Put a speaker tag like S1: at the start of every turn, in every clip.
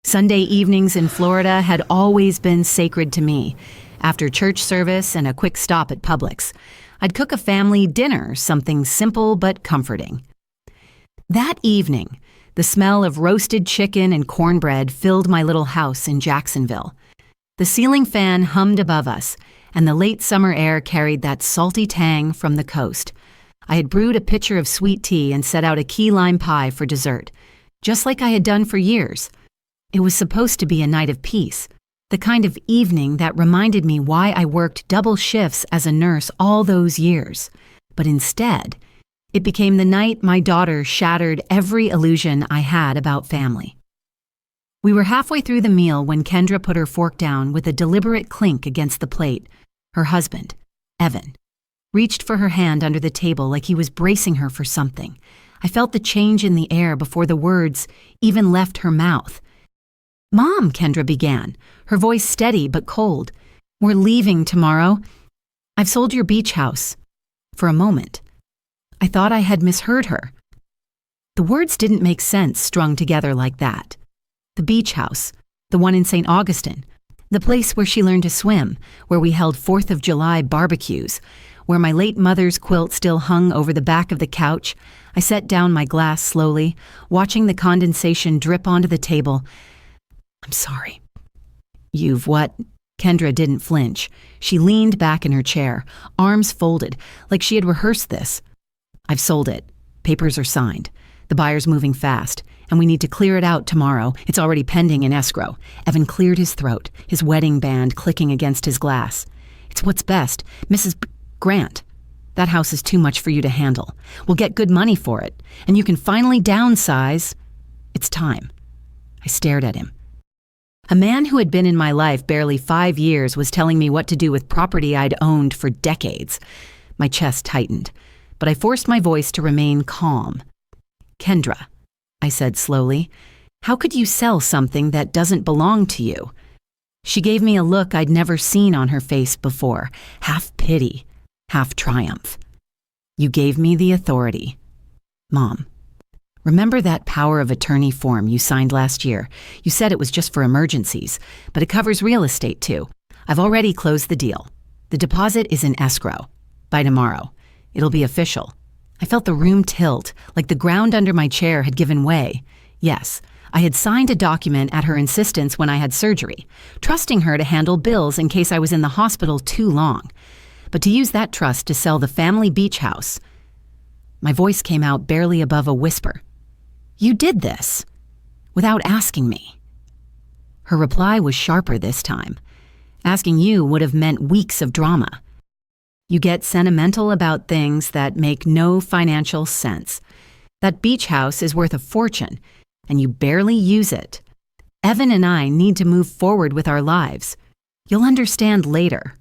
S1: Sunday evenings in Florida had always been sacred to me. After church service and a quick stop at Publix, I'd cook a family dinner, something simple but comforting. That evening, the smell of roasted chicken and cornbread filled my little house in Jacksonville. The ceiling fan hummed above us, and the late summer air carried that salty tang from the coast. I had brewed a pitcher of sweet tea and set out a key lime pie for dessert, just like I had done for years. It was supposed to be a night of peace, the kind of evening that reminded me why I worked double shifts as a nurse all those years. But instead, it became the night my daughter shattered every illusion I had about family. We were halfway through the meal when Kendra put her fork down with a deliberate clink against the plate. Her husband, Evan, reached for her hand under the table like he was bracing her for something. I felt the change in the air before the words even left her mouth. "Mom," Kendra began, her voice steady but cold. "We're leaving tomorrow. I've sold your beach house." For a moment, I thought I had misheard her. The words didn't make sense strung together like that. The beach house, the one in St. Augustine, the place where she learned to swim, where we held 4th of July barbecues, where my late mother's quilt still hung over the back of the couch. I set down my glass slowly, watching the condensation drip onto the table. "I'm sorry." "You've what?" Kendra didn't flinch. She leaned back in her chair, arms folded, like she had rehearsed this. "I've sold it. Papers are signed. The buyer's moving fast, and we need to clear it out tomorrow. It's already pending in escrow." Evan cleared his throat, his wedding band clicking against his glass. "It's what's best. Mrs. Grant, that house is too much for you to handle. We'll get good money for it, and you can finally downsize. It's time." I stared at him. A man who had been in my life barely 5 years was telling me what to do with property I'd owned for decades. My chest tightened, but I forced my voice to remain calm. "Kendra," I said slowly, "how could you sell something that doesn't belong to you?" She gave me a look I'd never seen on her face before, half pity, half triumph. "You gave me the authority. Mom, remember that power of attorney form you signed last year? You said it was just for emergencies, but it covers real estate too. I've already closed the deal. The deposit is in escrow. By tomorrow, it'll be official." I felt the room tilt, like the ground under my chair had given way. Yes, I had signed a document at her insistence when I had surgery, trusting her to handle bills in case I was in the hospital too long. But to use that trust to sell the family beach house, my voice came out barely above a whisper. "You did this without asking me." Her reply was sharper this time. "Asking you would have meant weeks of drama. You get sentimental about things that make no financial sense. That beach house is worth a fortune, and you barely use it. Evan and I need to move forward with our lives. You'll understand later."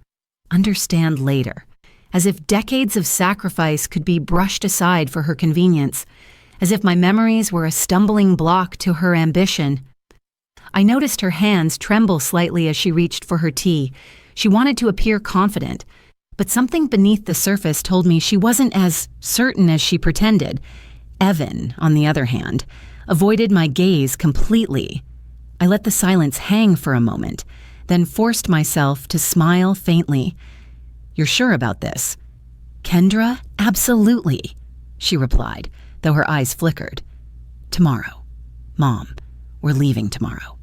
S1: Understand later. As if decades of sacrifice could be brushed aside for her convenience. As if my memories were a stumbling block to her ambition. I noticed her hands tremble slightly as she reached for her tea. She wanted to appear confident, but something beneath the surface told me she wasn't as certain as she pretended. Evan, on the other hand, avoided my gaze completely. I let the silence hang for a moment, then forced myself to smile faintly. "You're sure about this?" "Kendra, absolutely," she replied, though her eyes flickered. "Tomorrow. Mom, we're leaving tomorrow."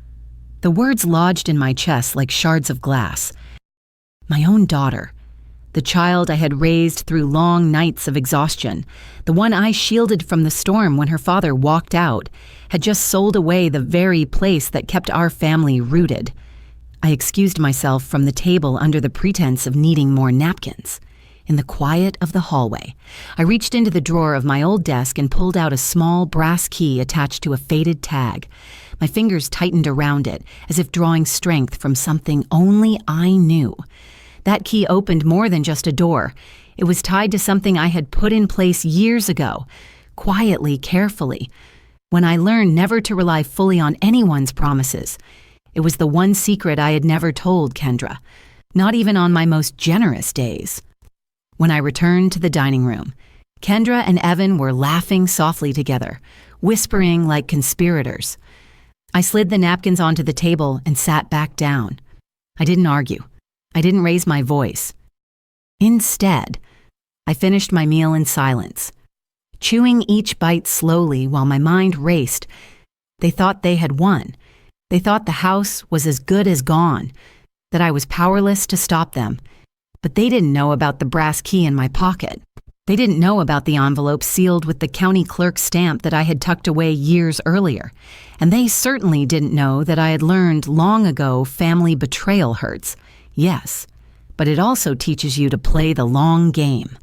S1: The words lodged in my chest like shards of glass. My own daughter, the child I had raised through long nights of exhaustion, the one I shielded from the storm when her father walked out, had just sold away the very place that kept our family rooted. I excused myself from the table under the pretense of needing more napkins. In the quiet of the hallway, I reached into the drawer of my old desk and pulled out a small brass key attached to a faded tag. My fingers tightened around it, as if drawing strength from something only I knew. That key opened more than just a door. It was tied to something I had put in place years ago, quietly, carefully, when I learned never to rely fully on anyone's promises. It was the one secret I had never told Kendra, not even on my most generous days. When I returned to the dining room, Kendra and Evan were laughing softly together, whispering like conspirators. I slid the napkins onto the table and sat back down. I didn't argue. I didn't raise my voice. Instead, I finished my meal in silence, chewing each bite slowly while my mind raced. They thought they had won. They thought the house was as good as gone, that I was powerless to stop them. But they didn't know about the brass key in my pocket. They didn't know about the envelope sealed with the county clerk's stamp that I had tucked away years earlier. And they certainly didn't know that I had learned long ago family betrayal hurts. Yes, but it also teaches you to play the long game.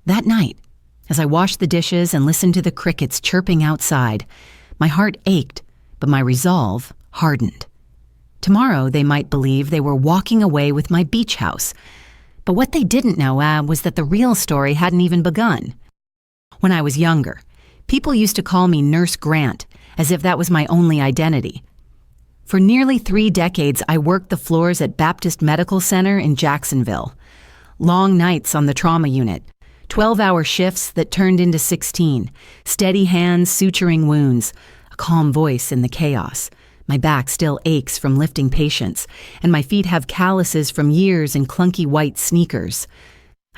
S1: That night, as I washed the dishes and listened to the crickets chirping outside, my heart ached, but my resolve hardened. Tomorrow they might believe they were walking away with my beach house. But what they didn't know was that the real story hadn't even begun. When I was younger, people used to call me Nurse Grant, as if that was my only identity. For nearly 3 decades, I worked the floors at Baptist Medical Center in Jacksonville. Long nights on the trauma unit, 12-hour shifts that turned into 16, steady hands suturing wounds, a calm voice in the chaos. My back still aches from lifting patients, and my feet have calluses from years in clunky white sneakers.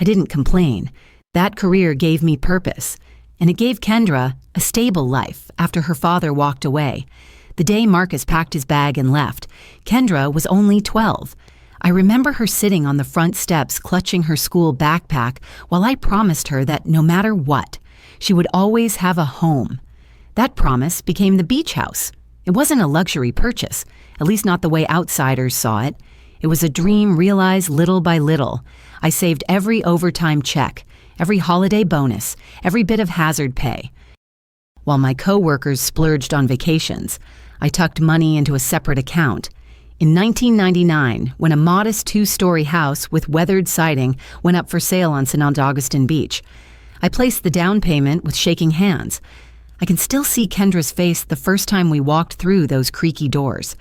S1: I didn't complain. That career gave me purpose, and it gave Kendra a stable life after her father walked away. The day Marcus packed his bag and left, Kendra was only 12. I remember her sitting on the front steps clutching her school backpack while I promised her that no matter what, she would always have a home. That promise became the beach house. It wasn't a luxury purchase, at least not the way outsiders saw it. It was a dream realized little by little. I saved every overtime check, every holiday bonus, every bit of hazard pay. While my co-workers splurged on vacations, I tucked money into a separate account. In 1999, when a modest 2-story house with weathered siding went up for sale on St. Augustine Beach, I placed the down payment with shaking hands. I can still see Kendra's face the first time we walked through those creaky doors.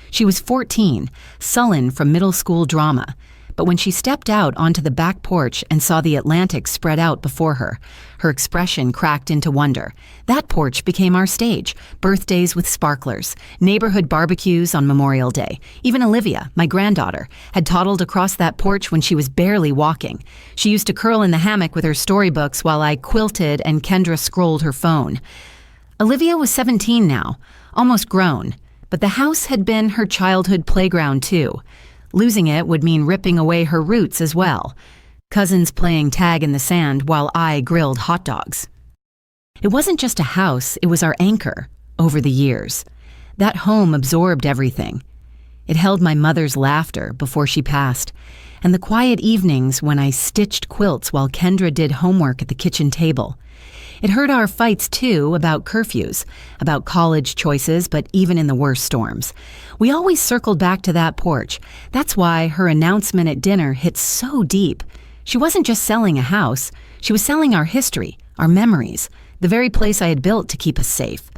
S1: She was 14, sullen from middle school drama, but when she stepped out onto the back porch and saw the Atlantic spread out before her, her expression cracked into wonder. That porch became our stage, birthdays with sparklers, neighborhood barbecues on Memorial Day. Even Olivia, my granddaughter, had toddled across that porch when she was barely walking. She used to curl in the hammock with her storybooks while I quilted and Kendra scrolled her phone. Olivia was 17 now, almost grown, but the house had been her childhood playground too. Losing it would mean ripping away her roots as well. Cousins playing tag in the sand while I grilled hot dogs. It wasn't just a house, it was our anchor over the years. That home absorbed everything. It held my mother's laughter before she passed, and the quiet evenings when I stitched quilts while Kendra did homework at the kitchen table. It heard our fights, too, about curfews, about college choices, but even in the worst storms. We always circled back to that porch. That's why her announcement at dinner hit so deep. She wasn't just selling a house. She was selling our history, our memories, the very place I had built to keep us safe.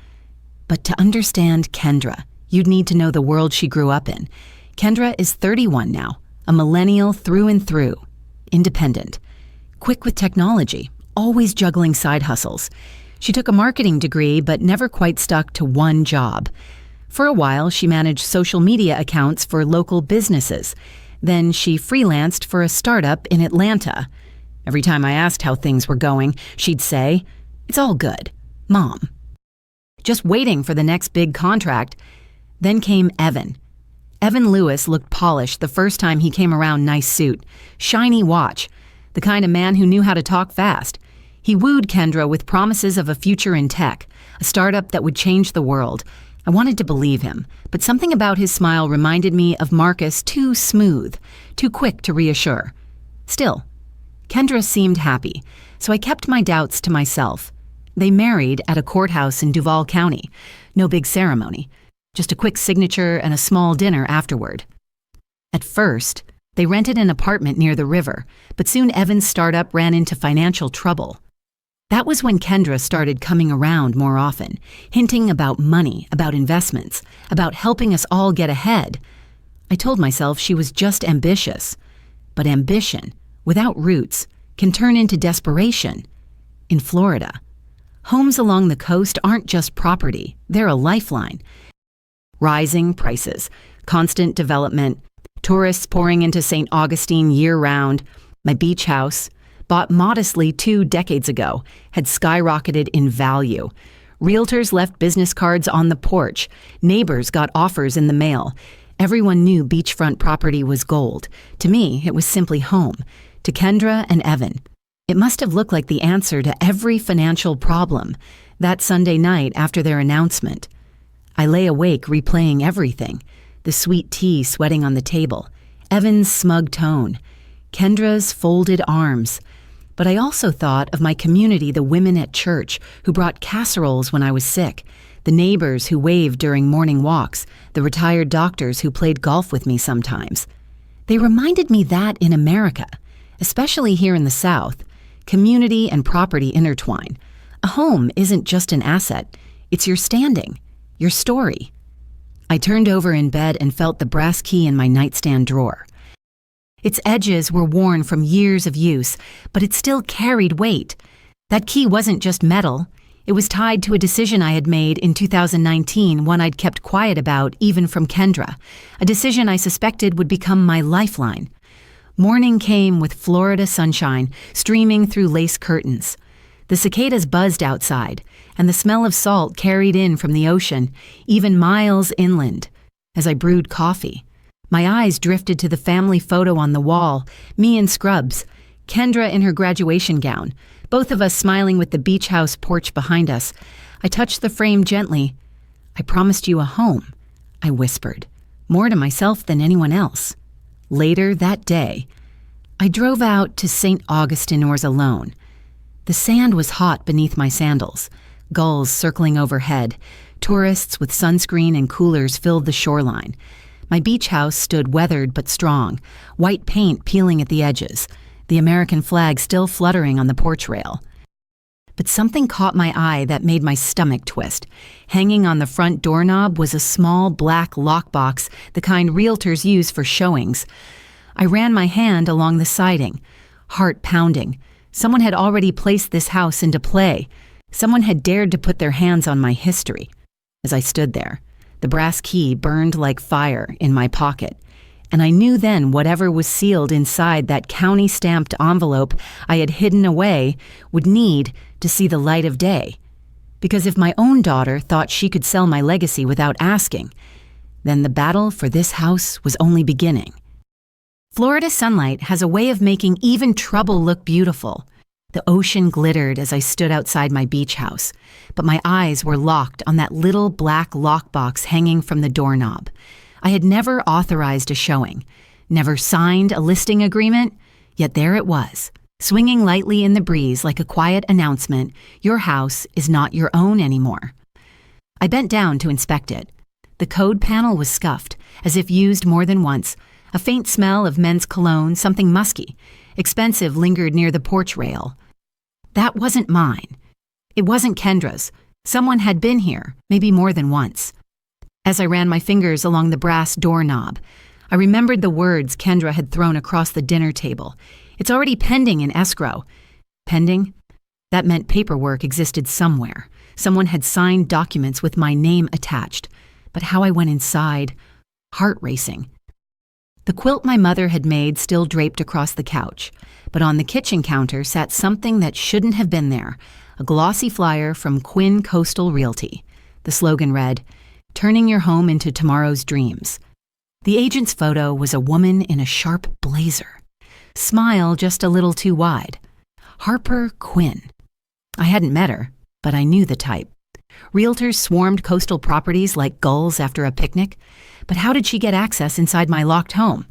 S1: But to understand Kendra, you'd need to know the world she grew up in. Kendra is 31 now, a millennial through and through, independent, quick with technology, always juggling side hustles. She took a marketing degree but never quite stuck to one job. For a while, she managed social media accounts for local businesses. Then she freelanced for a startup in Atlanta. Every time I asked how things were going, she'd say, "It's all good, Mom." Just waiting for the next big contract. Then came Evan. Evan Lewis looked polished the first time he came around. Nice suit, shiny watch, the kind of man who knew how to talk fast. He wooed Kendra with promises of a future in tech, a startup that would change the world. I wanted to believe him, but something about his smile reminded me of Marcus, too smooth, too quick to reassure. Still, Kendra seemed happy, so I kept my doubts to myself. They married at a courthouse in Duval County. No big ceremony, just a quick signature and a small dinner afterward. At first, they rented an apartment near the river, but soon Evan's startup ran into financial trouble. That was when Kendra started coming around more often, hinting about money, about investments, about helping us all get ahead. I told myself she was just ambitious. But ambition, without roots, can turn into desperation. In Florida, Homes along the coast aren't just property, they're a lifeline. Rising prices, constant development, tourists pouring into St. Augustine year-round. My beach house, bought modestly 2 decades ago, had skyrocketed in value. Realtors left business cards on the porch. Neighbors got offers in the mail. Everyone knew beachfront property was gold. To me, it was simply home. To Kendra and Evan, it must have looked like the answer to every financial problem. That Sunday night after their announcement, I lay awake replaying everything. The sweet tea sweating on the table, Evan's smug tone, Kendra's folded arms. But I also thought of my community, the women at church who brought casseroles when I was sick, the neighbors who waved during morning walks, the retired doctors who played golf with me sometimes. They reminded me that in America, especially here in the South, community and property intertwine. A home isn't just an asset, it's your standing, your story. I turned over in bed and felt the brass key in my nightstand drawer. Its edges were worn from years of use, but it still carried weight. That key wasn't just metal. It was tied to a decision I had made in 2019, one I'd kept quiet about even from Kendra, a decision I suspected would become my lifeline. Morning came with Florida sunshine streaming through lace curtains. The cicadas buzzed outside, and the smell of salt carried in from the ocean, even miles inland. As I brewed coffee, my eyes drifted to the family photo on the wall, me in scrubs, Kendra in her graduation gown, both of us smiling with the beach house porch behind us. I touched the frame gently. "I promised you a home," I whispered, more to myself than anyone else. Later that day, I drove out to St. Augustine's alone. The sand was hot beneath my sandals, gulls circling overhead, tourists with sunscreen and coolers filled the shoreline. My beach house stood weathered but strong, white paint peeling at the edges, the American flag still fluttering on the porch rail. But something caught my eye that made my stomach twist. Hanging on the front doorknob was a small black lockbox, the kind realtors use for showings. I ran my hand along the siding, heart pounding. Someone had already placed this house into play. Someone had dared to put their hands on my history. As I stood there, the brass key burned like fire in my pocket, and I knew then whatever was sealed inside that county-stamped envelope I had hidden away would need to see the light of day. Because if my own daughter thought she could sell my legacy without asking, then the battle for this house was only beginning. Florida sunlight has a way of making even trouble look beautiful. The ocean glittered as I stood outside my beach house, but my eyes were locked on that little black lockbox hanging from the doorknob. I had never authorized a showing, never signed a listing agreement, yet there it was, swinging lightly in the breeze like a quiet announcement, your house is not your own anymore. I bent down to inspect it. The code panel was scuffed, as if used more than once. A faint smell of men's cologne, something musky, expensive, lingered near the porch rail. That wasn't mine. It wasn't Kendra's. Someone had been here, maybe more than once. As I ran my fingers along the brass doorknob, I remembered the words Kendra had thrown across the dinner table. It's already pending in escrow. Pending? That meant paperwork existed somewhere. Someone had signed documents with my name attached. But how I went inside, heart racing. The quilt my mother had made still draped across the couch, but on the kitchen counter sat something that shouldn't have been there, a glossy flyer from Quinn Coastal Realty. The slogan read, "Turning your home into tomorrow's dreams." The agent's photo was a woman in a sharp blazer, smile just a little too wide. Harper Quinn. I hadn't met her, but I knew the type. Realtors swarmed coastal properties like gulls after a picnic, but how did she get access inside my locked home?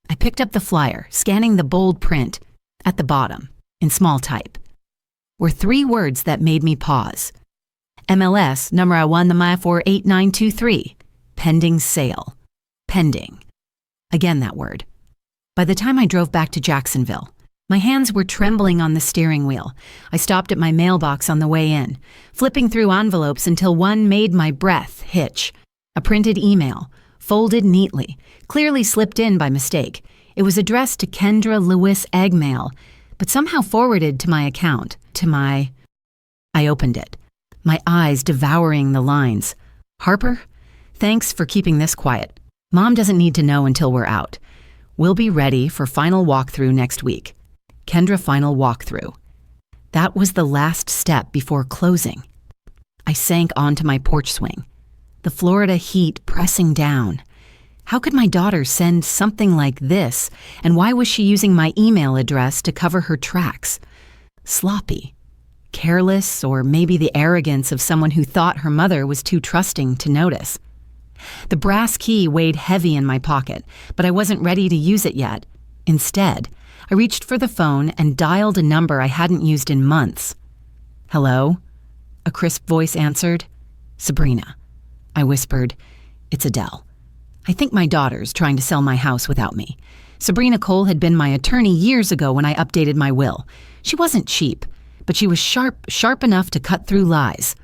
S1: I picked up the flyer, scanning the bold print. At the bottom, in small type, were 3 words that made me pause. MLS number 1-48923, pending sale. Pending. Again that word. By the time I drove back to Jacksonville, my hands were trembling on the steering wheel. I stopped at my mailbox on the way in, flipping through envelopes until one made my breath hitch. A printed email, folded neatly, clearly slipped in by mistake. It was addressed to Kendra Lewis Eggmail, but somehow forwarded to my account, to my... I opened it, my eyes devouring the lines. "Harper, thanks for keeping this quiet. Mom doesn't need to know until we're out. We'll be ready for final walkthrough next week. Kendra final walkthrough." That was the last step before closing. I sank onto my porch swing, the Florida heat pressing down. How could my daughter send something like this, and why was she using my email address to cover her tracks? Sloppy, careless, or maybe the arrogance of someone who thought her mother was too trusting to notice. The brass key weighed heavy in my pocket, but I wasn't ready to use it yet. Instead, I reached for the phone and dialed a number I hadn't used in months. "Hello?" A crisp voice answered. "Sabrina." I whispered, "It's Adele. I think my daughter's trying to sell my house without me. Sabrina Cole had been my attorney years ago when I updated my will. She wasn't cheap, but she was sharp enough to cut through lies."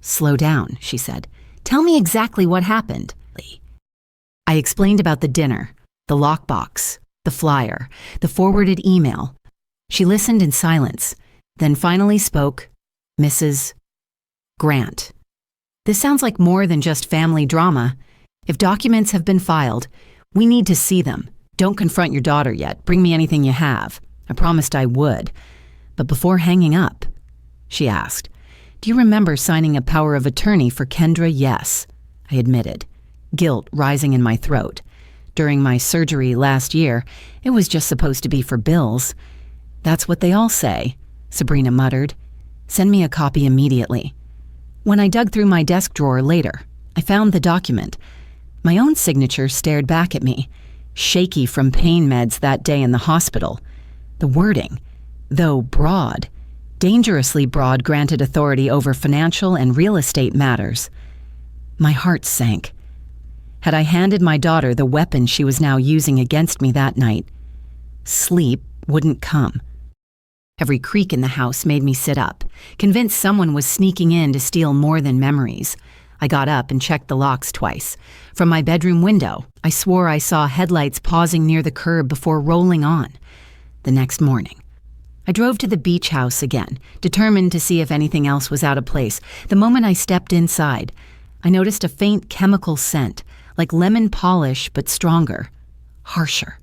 S1: "Slow down," she said. "Tell me exactly what happened." I explained about the dinner, the lockbox, the flyer, the forwarded email. She listened in silence, then finally spoke, "Mrs. Grant. This sounds like more than just family drama. If documents have been filed, we need to see them. Don't confront your daughter yet. Bring me anything you have." I promised I would. But before hanging up, she asked, "Do you remember signing a power of attorney for Kendra?" "Yes," I admitted, guilt rising in my throat. "During my surgery last year, it was just supposed to be for bills." "That's what they all say," Sabrina muttered. "Send me a copy immediately." When I dug through my desk drawer later, I found the document. My own signature stared back at me, shaky from pain meds that day in the hospital. The wording, though broad, dangerously broad, granted authority over financial and real estate matters. My heart sank. Had I handed my daughter the weapon she was now using against me that night, sleep wouldn't come. Every creak in the house made me sit up, convinced someone was sneaking in to steal more than memories. I got up and checked the locks twice. From my bedroom window, I swore I saw headlights pausing near the curb before rolling on. The next morning, I drove to the beach house again, determined to see if anything else was out of place. The moment I stepped inside, I noticed a faint chemical scent, like lemon polish but stronger, harsher.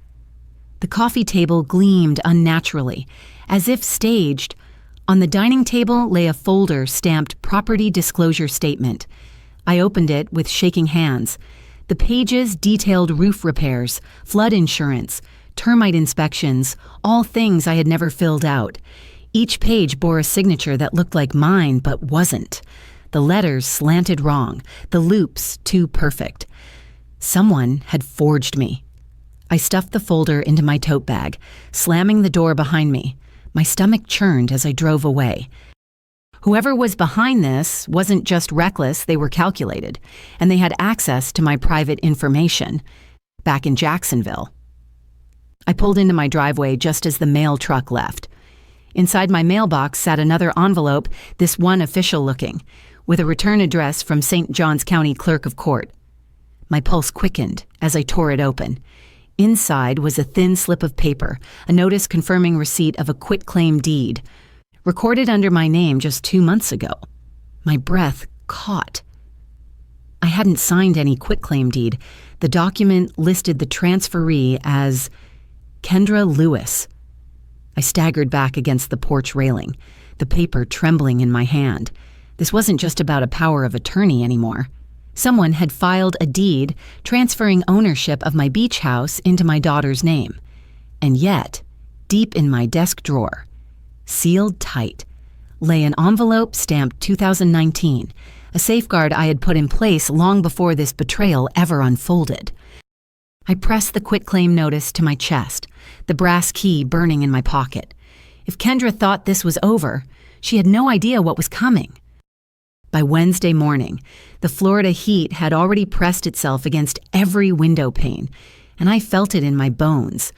S1: The coffee table gleamed unnaturally, as if staged. On the dining table lay a folder stamped Property Disclosure Statement. I opened it with shaking hands. The pages detailed roof repairs, flood insurance, termite inspections, all things I had never filled out. Each page bore a signature that looked like mine but wasn't. The letters slanted wrong, the loops too perfect. Someone had forged me. I stuffed the folder into my tote bag, slamming the door behind me. My stomach churned as I drove away. Whoever was behind this wasn't just reckless, they were calculated, and they had access to my private information. Back in Jacksonville, I pulled into my driveway just as the mail truck left. Inside my mailbox sat another envelope, this one official-looking, with a return address from St. Johns County Clerk of Court. My pulse quickened as I tore it open. Inside was a thin slip of paper, a notice confirming receipt of a quitclaim deed, recorded under my name just 2 months ago. My breath caught. I hadn't signed any quitclaim deed. The document listed the transferee as Kendra Lewis. I staggered back against the porch railing, the paper trembling in my hand. This wasn't just about a power of attorney anymore. Someone had filed a deed transferring ownership of my beach house into my daughter's name. And yet, deep in my desk drawer, sealed tight, lay an envelope stamped 2019, a safeguard I had put in place long before this betrayal ever unfolded. I pressed the quitclaim notice to my chest, the brass key burning in my pocket. If Kendra thought this was over, she had no idea what was coming. By Wednesday morning, the Florida heat had already pressed itself against every window pane, and I felt it in my bones.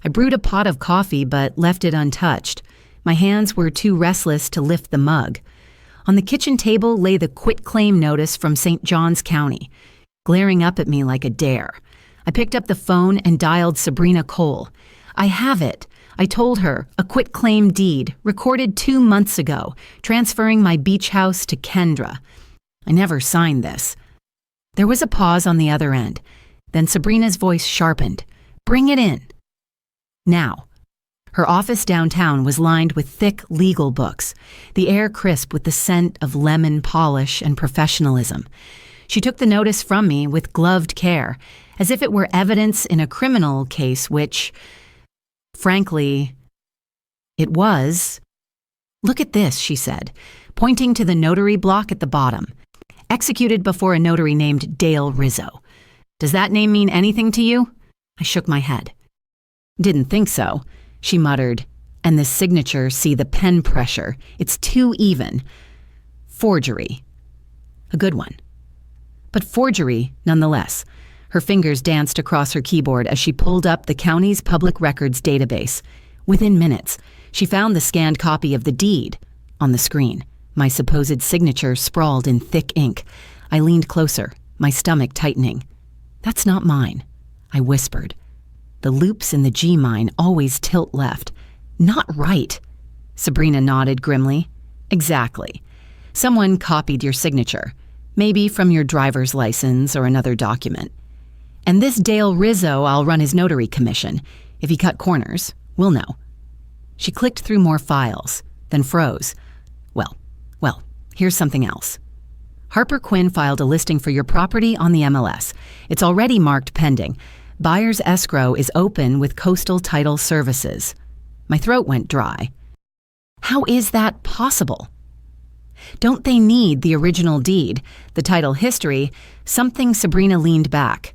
S1: I brewed a pot of coffee but left it untouched. My hands were too restless to lift the mug. On the kitchen table lay the quitclaim notice from St. Johns County, glaring up at me like a dare. I picked up the phone and dialed Sabrina Cole. "I have it. I told her a quitclaim deed recorded 2 months ago, transferring my beach house to Kendra. I never signed this. There was a pause on the other end. Then Sabrina's voice sharpened. Bring it in. Now. Her office downtown was lined with thick legal books, the air crisp with the scent of lemon polish and professionalism. She took the notice from me with gloved care, as if it were evidence in a criminal case which, frankly, it was. Look at this, she said, pointing to the notary block at the bottom. Executed before a notary named Dale Rizzo. Does that name mean anything to you? I shook my head. Didn't think so, she muttered. And the signature, see the pen pressure. It's too even. Forgery. A good one. But forgery, nonetheless. Her fingers danced across her keyboard as she pulled up the county's public records database. Within minutes, she found the scanned copy of the deed on the screen. My supposed signature sprawled in thick ink. I leaned closer, my stomach tightening. That's not mine, I whispered. The loops in the G mine always tilt left. Not right. Sabrina nodded grimly. Exactly. Someone copied your signature, maybe from your driver's license or another document. And this Dale Rizzo, I'll run his notary commission. If he cut corners, we'll know. She clicked through more files, then froze. Well, here's something else. Harper Quinn filed a listing for your property on the MLS. It's already marked pending. Buyer's escrow is open with Coastal Title Services. My throat went dry. How is that possible? Don't they need the original deed, the title history, something? Sabrina leaned back.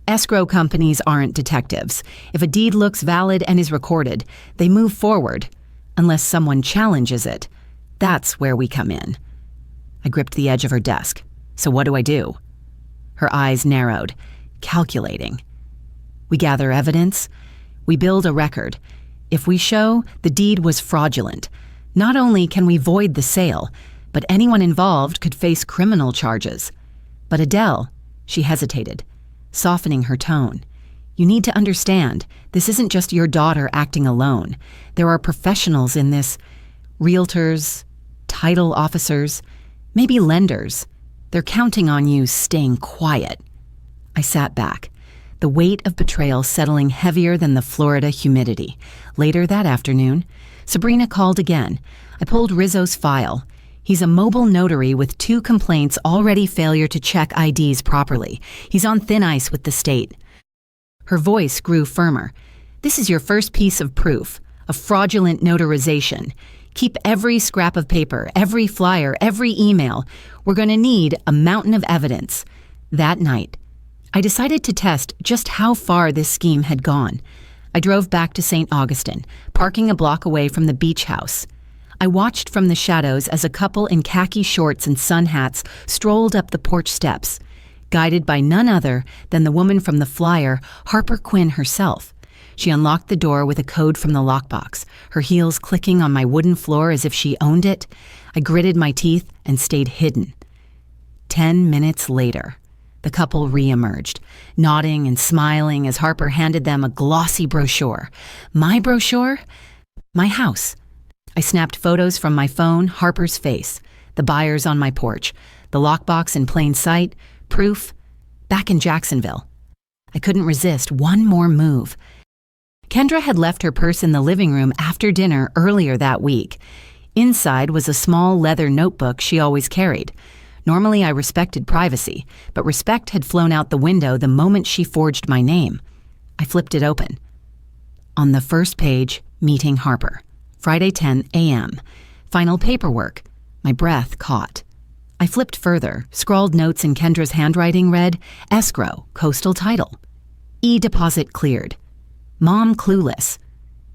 S1: Escrow companies aren't detectives. If a deed looks valid and is recorded, they move forward, unless someone challenges it. That's where we come in. I gripped the edge of her desk. So what do I do? Her eyes narrowed, calculating. We gather evidence. We build a record. If we show the deed was fraudulent, not only can we void the sale, but anyone involved could face criminal charges. But Adele, she hesitated, softening her tone. You need to understand, this isn't just your daughter acting alone. There are professionals in this. Realtors, title officers, maybe lenders. They're counting on you staying quiet. I sat back, the weight of betrayal settling heavier than the Florida humidity. Later that afternoon, Sabrina called again. I pulled Rizzo's file. He's a mobile notary with 2 complaints already failure to check IDs properly. He's on thin ice with the state. Her voice grew firmer. This is your first piece of proof, a fraudulent notarization. Keep every scrap of paper, every flyer, every email. We're going to need a mountain of evidence. That night, I decided to test just how far this scheme had gone. I drove back to St. Augustine, parking a block away from the beach house. I watched from the shadows as a couple in khaki shorts and sun hats strolled up the porch steps, guided by none other than the woman from the flyer, Harper Quinn herself. She unlocked the door with a code from the lockbox, her heels clicking on my wooden floor as if she owned it. I gritted my teeth and stayed hidden. 10 minutes later, the couple re-emerged, nodding and smiling as Harper handed them a glossy brochure. My brochure? My house. I snapped photos from my phone, Harper's face, the buyers on my porch, the lockbox in plain sight, proof, back in Jacksonville. I couldn't resist one more move. Kendra had left her purse in the living room after dinner earlier that week. Inside was a small leather notebook she always carried. Normally I respected privacy, but respect had flown out the window the moment she forged my name. I flipped it open. On the first page, meeting Harper. Friday 10 a.m. Final paperwork. My breath caught. I flipped further, scrawled notes in Kendra's handwriting read, escrow, coastal title. E-deposit cleared. Mom clueless.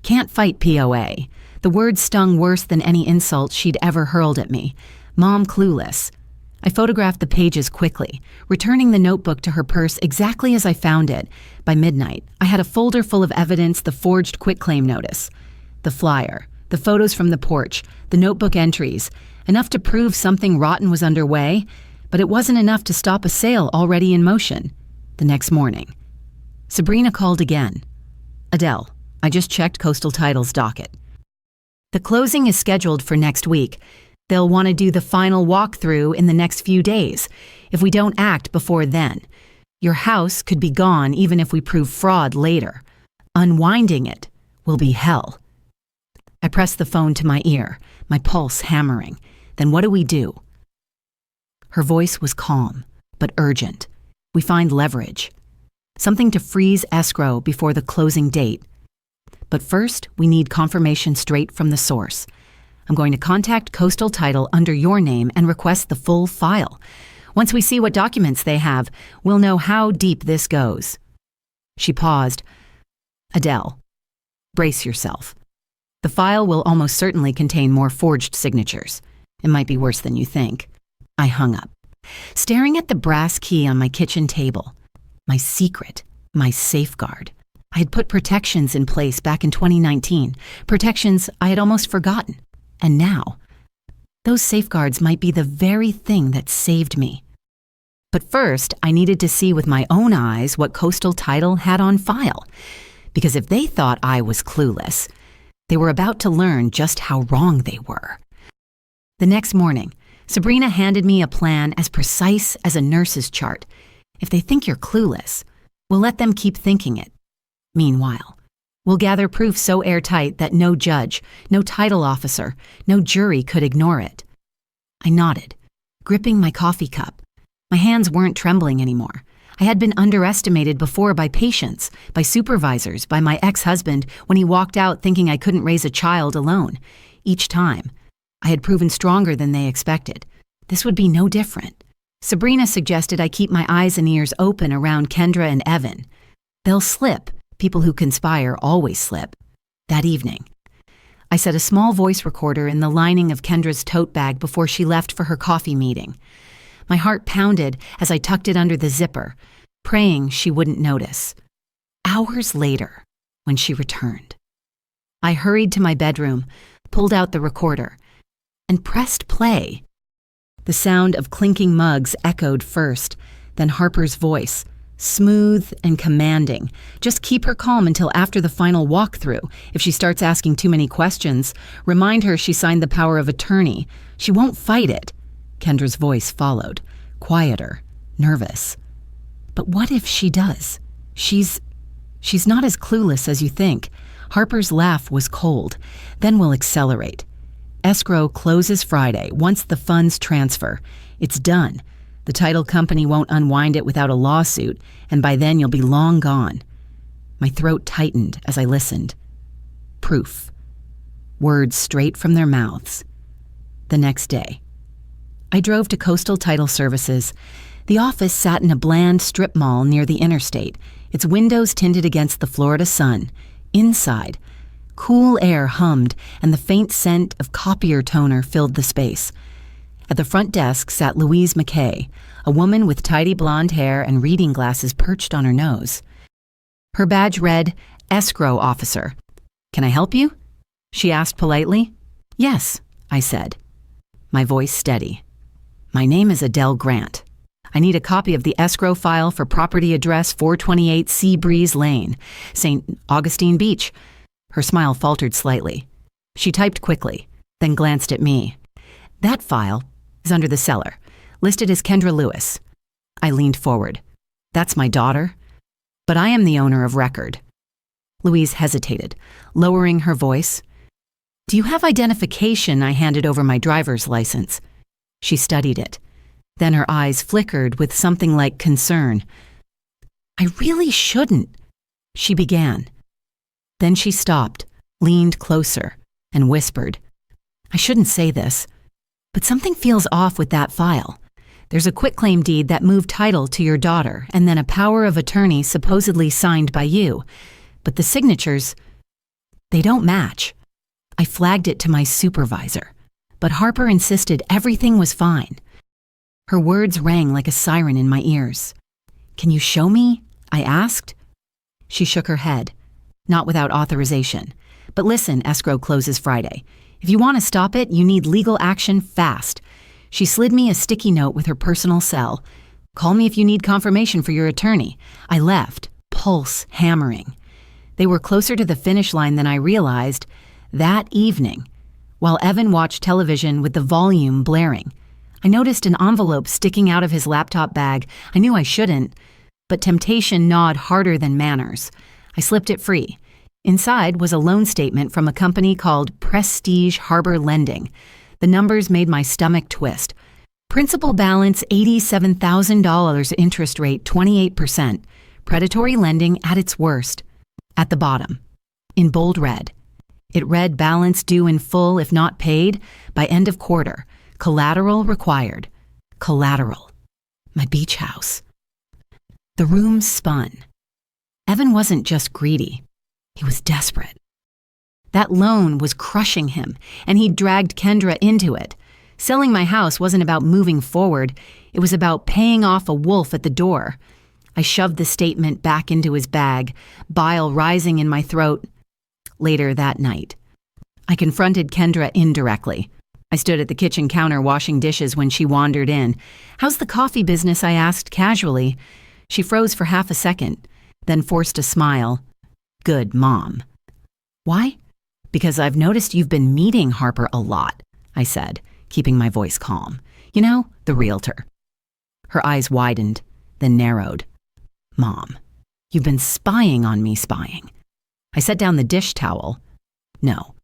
S1: Can't fight POA. The words stung worse than any insult she'd ever hurled at me. Mom clueless. I photographed the pages quickly, returning the notebook to her purse exactly as I found it. By midnight, I had a folder full of evidence, the forged quitclaim notice, the flyer, the photos from the porch, the notebook entries, enough to prove something rotten was underway, but it wasn't enough to stop a sale already in motion. The next morning, Sabrina called again. Adele, I just checked Coastal Title's docket. The closing is scheduled for next week. They'll want to do the final walkthrough in the next few days. If we don't act before then, your house could be gone even if we prove fraud later. Unwinding it will be hell. I pressed the phone to my ear, my pulse hammering. Then what do we do? Her voice was calm, but urgent. We find leverage. Something to freeze escrow before the closing date. But first, we need confirmation straight from the source. I'm going to contact Coastal Title under your name and request the full file. Once we see what documents they have, we'll know how deep this goes. She paused. Adele, brace yourself. The file will almost certainly contain more forged signatures. It might be worse than you think. I hung up, staring at the brass key on my kitchen table. My secret, my safeguard. I had put protections in place back in 2019, protections I had almost forgotten. And now, those safeguards might be the very thing that saved me. But first, I needed to see with my own eyes what Coastal Title had on file. Because if they thought I was clueless, they were about to learn just how wrong they were. The next morning, Sabrina handed me a plan as precise as a nurse's chart. If they think you're clueless, we'll let them keep thinking it. Meanwhile, we'll gather proof so airtight that no judge, no title officer, no jury could ignore it. I nodded, gripping my coffee cup. My hands weren't trembling anymore. I had been underestimated before by patients, by supervisors, by my ex-husband when he walked out thinking I couldn't raise a child alone. Each time, I had proven stronger than they expected. This would be no different. Sabrina suggested I keep my eyes and ears open around Kendra and Evan. They'll slip. People who conspire always slip. That evening, I set a small voice recorder in the lining of Kendra's tote bag before she left for her coffee meeting. My heart pounded as I tucked it under the zipper, praying she wouldn't notice. Hours later, when she returned, I hurried to my bedroom, pulled out the recorder, and pressed play. The sound of clinking mugs echoed first, then Harper's voice, smooth and commanding. Just keep her calm until after the final walkthrough. If she starts asking too many questions, remind her she signed the power of attorney. She won't fight it. Kendra's voice followed, quieter, nervous. But what if she does? She's not as clueless as you think. Harper's laugh was cold. Then we'll accelerate. Escrow closes Friday. Once the funds transfer, it's done. The title company won't unwind it without a lawsuit, and by then you'll be long gone. My throat tightened as I listened. Proof. Words straight from their mouths. The next day, I drove to Coastal Title Services. The office sat in a bland strip mall near the interstate, its windows tinted against the Florida sun. Inside, cool air hummed, and the faint scent of copier toner filled the space. At the front desk sat Louise McKay, a woman with tidy blonde hair and reading glasses perched on her nose. Her badge read, Escrow Officer. "Can I help you?" she asked politely. "Yes," I said, my voice steady. "My name is Adele Grant. I need a copy of the escrow file for property address 428 Sea Breeze Lane, St. Augustine Beach." Her smile faltered slightly. She typed quickly, then glanced at me. "That file is under the cellar, listed as Kendra Lewis." I leaned forward. "That's my daughter, but I am the owner of record." Louise hesitated, lowering her voice. "Do you have identification?" I handed over my driver's license. She studied it. Then her eyes flickered with something like concern. "I really shouldn't," she began. Then she stopped, leaned closer, and whispered, "I shouldn't say this, but something feels off with that file. There's a quitclaim deed that moved title to your daughter, and then a power of attorney supposedly signed by you. But the signatures, they don't match." I flagged it to my supervisor, but Harper insisted everything was fine. Her words rang like a siren in my ears. "Can you show me?" I asked. She shook her head. "Not without authorization. But listen, escrow closes Friday. If you want to stop it, you need legal action fast." She slid me a sticky note with her personal cell. "Call me if you need confirmation for your attorney." I left, pulse hammering. They were closer to the finish line than I realized. That evening, while Evan watched television with the volume blaring, I noticed an envelope sticking out of his laptop bag. I knew I shouldn't, but temptation gnawed harder than manners. I slipped it free. Inside was a loan statement from a company called Prestige Harbor Lending. The numbers made my stomach twist. Principal balance $87,000, interest rate 28%. Predatory lending at its worst. At the bottom, in bold red, it read balance due in full if not paid by end of quarter. Collateral required. Collateral. My beach house. The room spun. Evan wasn't just greedy. He was desperate. That loan was crushing him, and he'd dragged Kendra into it. Selling my house wasn't about moving forward. It was about paying off a wolf at the door. I shoved the statement back into his bag, bile rising in my throat. Later that night, I confronted Kendra indirectly. I stood at the kitchen counter washing dishes when she wandered in. "How's the coffee business?" I asked casually. She froze for half a second, then forced a smile. "Good, Mom." "Why?" "Because I've noticed you've been meeting Harper a lot," I said, keeping my voice calm. "You know, the realtor." Her eyes widened, then narrowed. "Mom, you've been spying on me spying." I set down the dish towel. "No.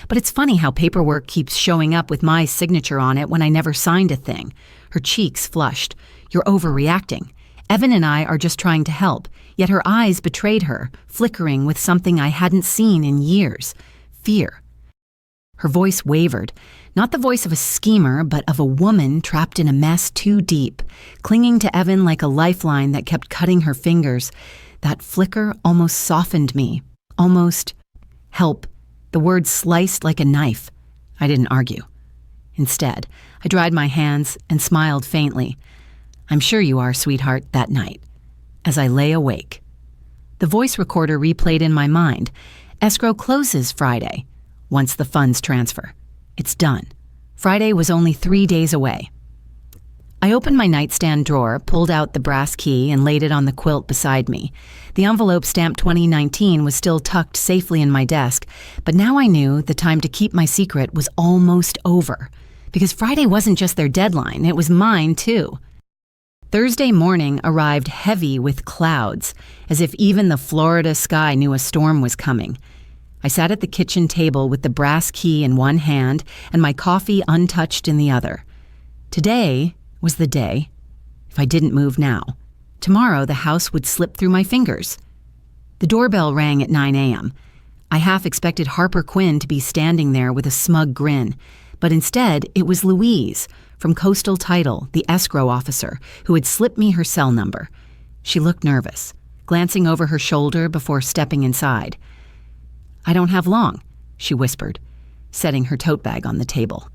S1: But it's funny how paperwork keeps showing up with my signature on it when I never signed a thing." Her cheeks flushed. "You're overreacting. Evan and I are just trying to help." Yet her eyes betrayed her, flickering with something I hadn't seen in years. Fear. Her voice wavered, not the voice of a schemer, but of a woman trapped in a mess too deep, clinging to Evan like a lifeline that kept cutting her fingers. That flicker almost softened me. Almost. Help. The word sliced like a knife. I didn't argue. Instead, I dried my hands and smiled faintly. "I'm sure you are, sweetheart," that night, as I lay awake. The voice recorder replayed in my mind. Escrow closes Friday. Once the funds transfer. It's done. Friday was only 3 days away. I opened my nightstand drawer, pulled out the brass key, and laid it on the quilt beside me. The envelope stamped 2019 was still tucked safely in my desk, but now I knew the time to keep my secret was almost over. Because Friday wasn't just their deadline, it was mine too. Thursday morning arrived heavy with clouds, as if even the Florida sky knew a storm was coming. I sat at the kitchen table with the brass key in one hand and my coffee untouched in the other. Today was the day. If I didn't move now, tomorrow the house would slip through my fingers. The doorbell rang at 9 a.m. I half expected Harper Quinn to be standing there with a smug grin, but instead it was Louise from Coastal Title, the escrow officer, who had slipped me her cell number. She looked nervous, glancing over her shoulder before stepping inside. "I don't have long," she whispered, setting her tote bag on the table.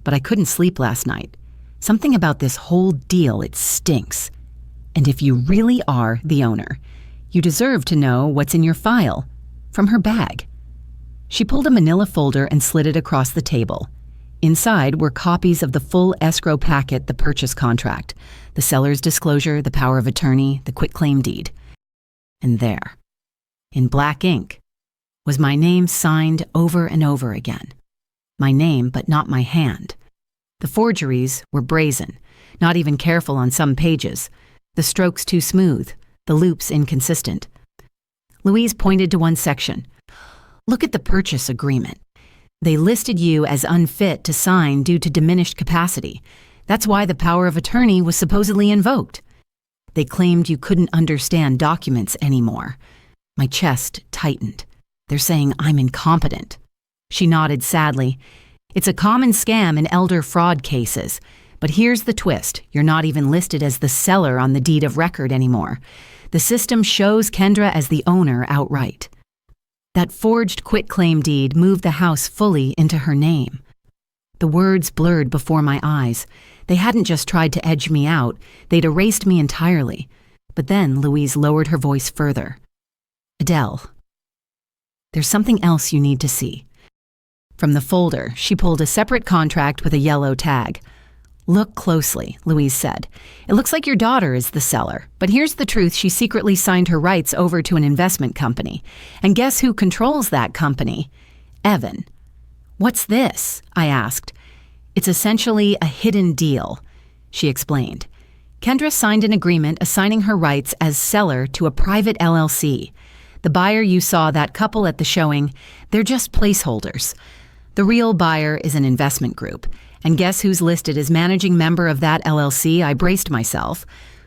S1: "But I couldn't sleep last night. Something about this whole deal, it stinks. And if you really are the owner, you deserve to know what's in your file." From her bag. She pulled a manila folder and slid it across the table. Inside were copies of the full escrow packet, the purchase contract, the seller's disclosure, the power of attorney, the quitclaim deed. And there, in black ink, was my name signed over and over again. My name, but not my hand. The forgeries were brazen, not even careful on some pages. The strokes too smooth, the loops inconsistent. Louise pointed to one section. "Look at the purchase agreement. They listed you as unfit to sign due to diminished capacity. That's why the power of attorney was supposedly invoked. They claimed you couldn't understand documents anymore." My chest tightened. "They're saying I'm incompetent." She nodded sadly. "It's a common scam in elder fraud cases. But here's the twist. You're not even listed as the seller on the deed of record anymore. The system shows Kendra as the owner outright. That forged quitclaim deed moved the house fully into her name." The words blurred before my eyes. They hadn't just tried to edge me out, they'd erased me entirely. But then Louise lowered her voice further. "Adele, there's something else you need to see." From the folder, she pulled a separate contract with a yellow tag. Look closely, Louise said. It looks like your daughter is the seller, but here's the truth. She secretly signed her rights over to an investment company. And guess who controls that company? Evan. What's this? I asked. It's essentially a hidden deal, she explained. Kendra signed an agreement assigning her rights as seller to a private LLC. The buyer you saw, that couple at the showing, they're just placeholders. The real buyer is an investment group. And guess who's listed as managing member of that LLC? I braced myself.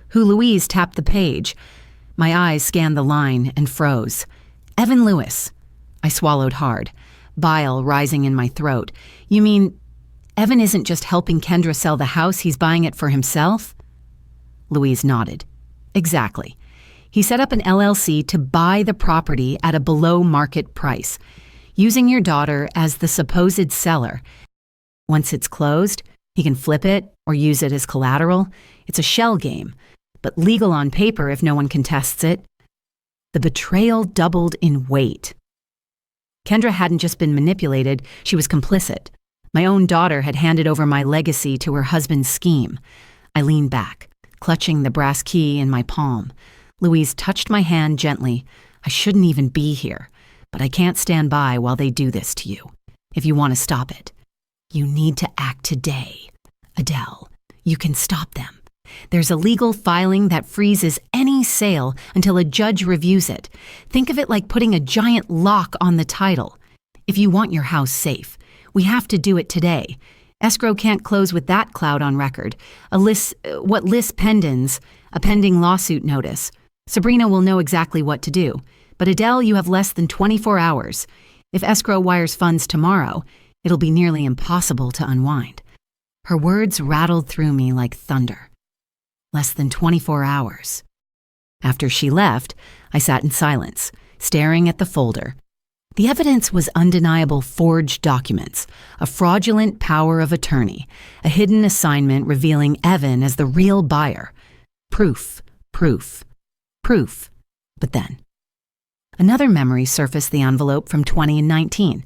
S1: Who? Louise tapped the page. My eyes scanned the line and froze. Evan Lewis. I swallowed hard, bile rising in my throat. You mean Evan isn't just helping Kendra sell the house, he's buying it for himself? Louise nodded. Exactly. He set up an LLC to buy the property at a below-market price, using your daughter as the supposed seller. Once it's closed, he can flip it or use it as collateral. It's a shell game, but legal on paper if no one contests it. The betrayal doubled in weight. Kendra hadn't just been manipulated, she was complicit. My own daughter had handed over my legacy to her husband's scheme. I leaned back, clutching the brass key in my palm. Louise touched my hand gently. I shouldn't even be here, but I can't stand by while they do this to you. If you want to stop it, you need to act today. Adele, you can stop them. There's a legal filing that freezes any sale until a judge reviews it. Think of it like putting a giant lock on the title. If you want your house safe, we have to do it today. Escrow can't close with that cloud on record. What lists pendens, a pending lawsuit notice. Sabrina will know exactly what to do. But Adele, you have less than 24 hours. If escrow wires funds tomorrow, it'll be nearly impossible to unwind. Her words rattled through me like thunder. Less than 24 hours. After she left, I sat in silence, staring at the folder. The evidence was undeniable forged documents, a fraudulent power of attorney, a hidden assignment revealing Evan as the real buyer. Proof, proof, proof. But then, another memory surfaced, the envelope from 2019.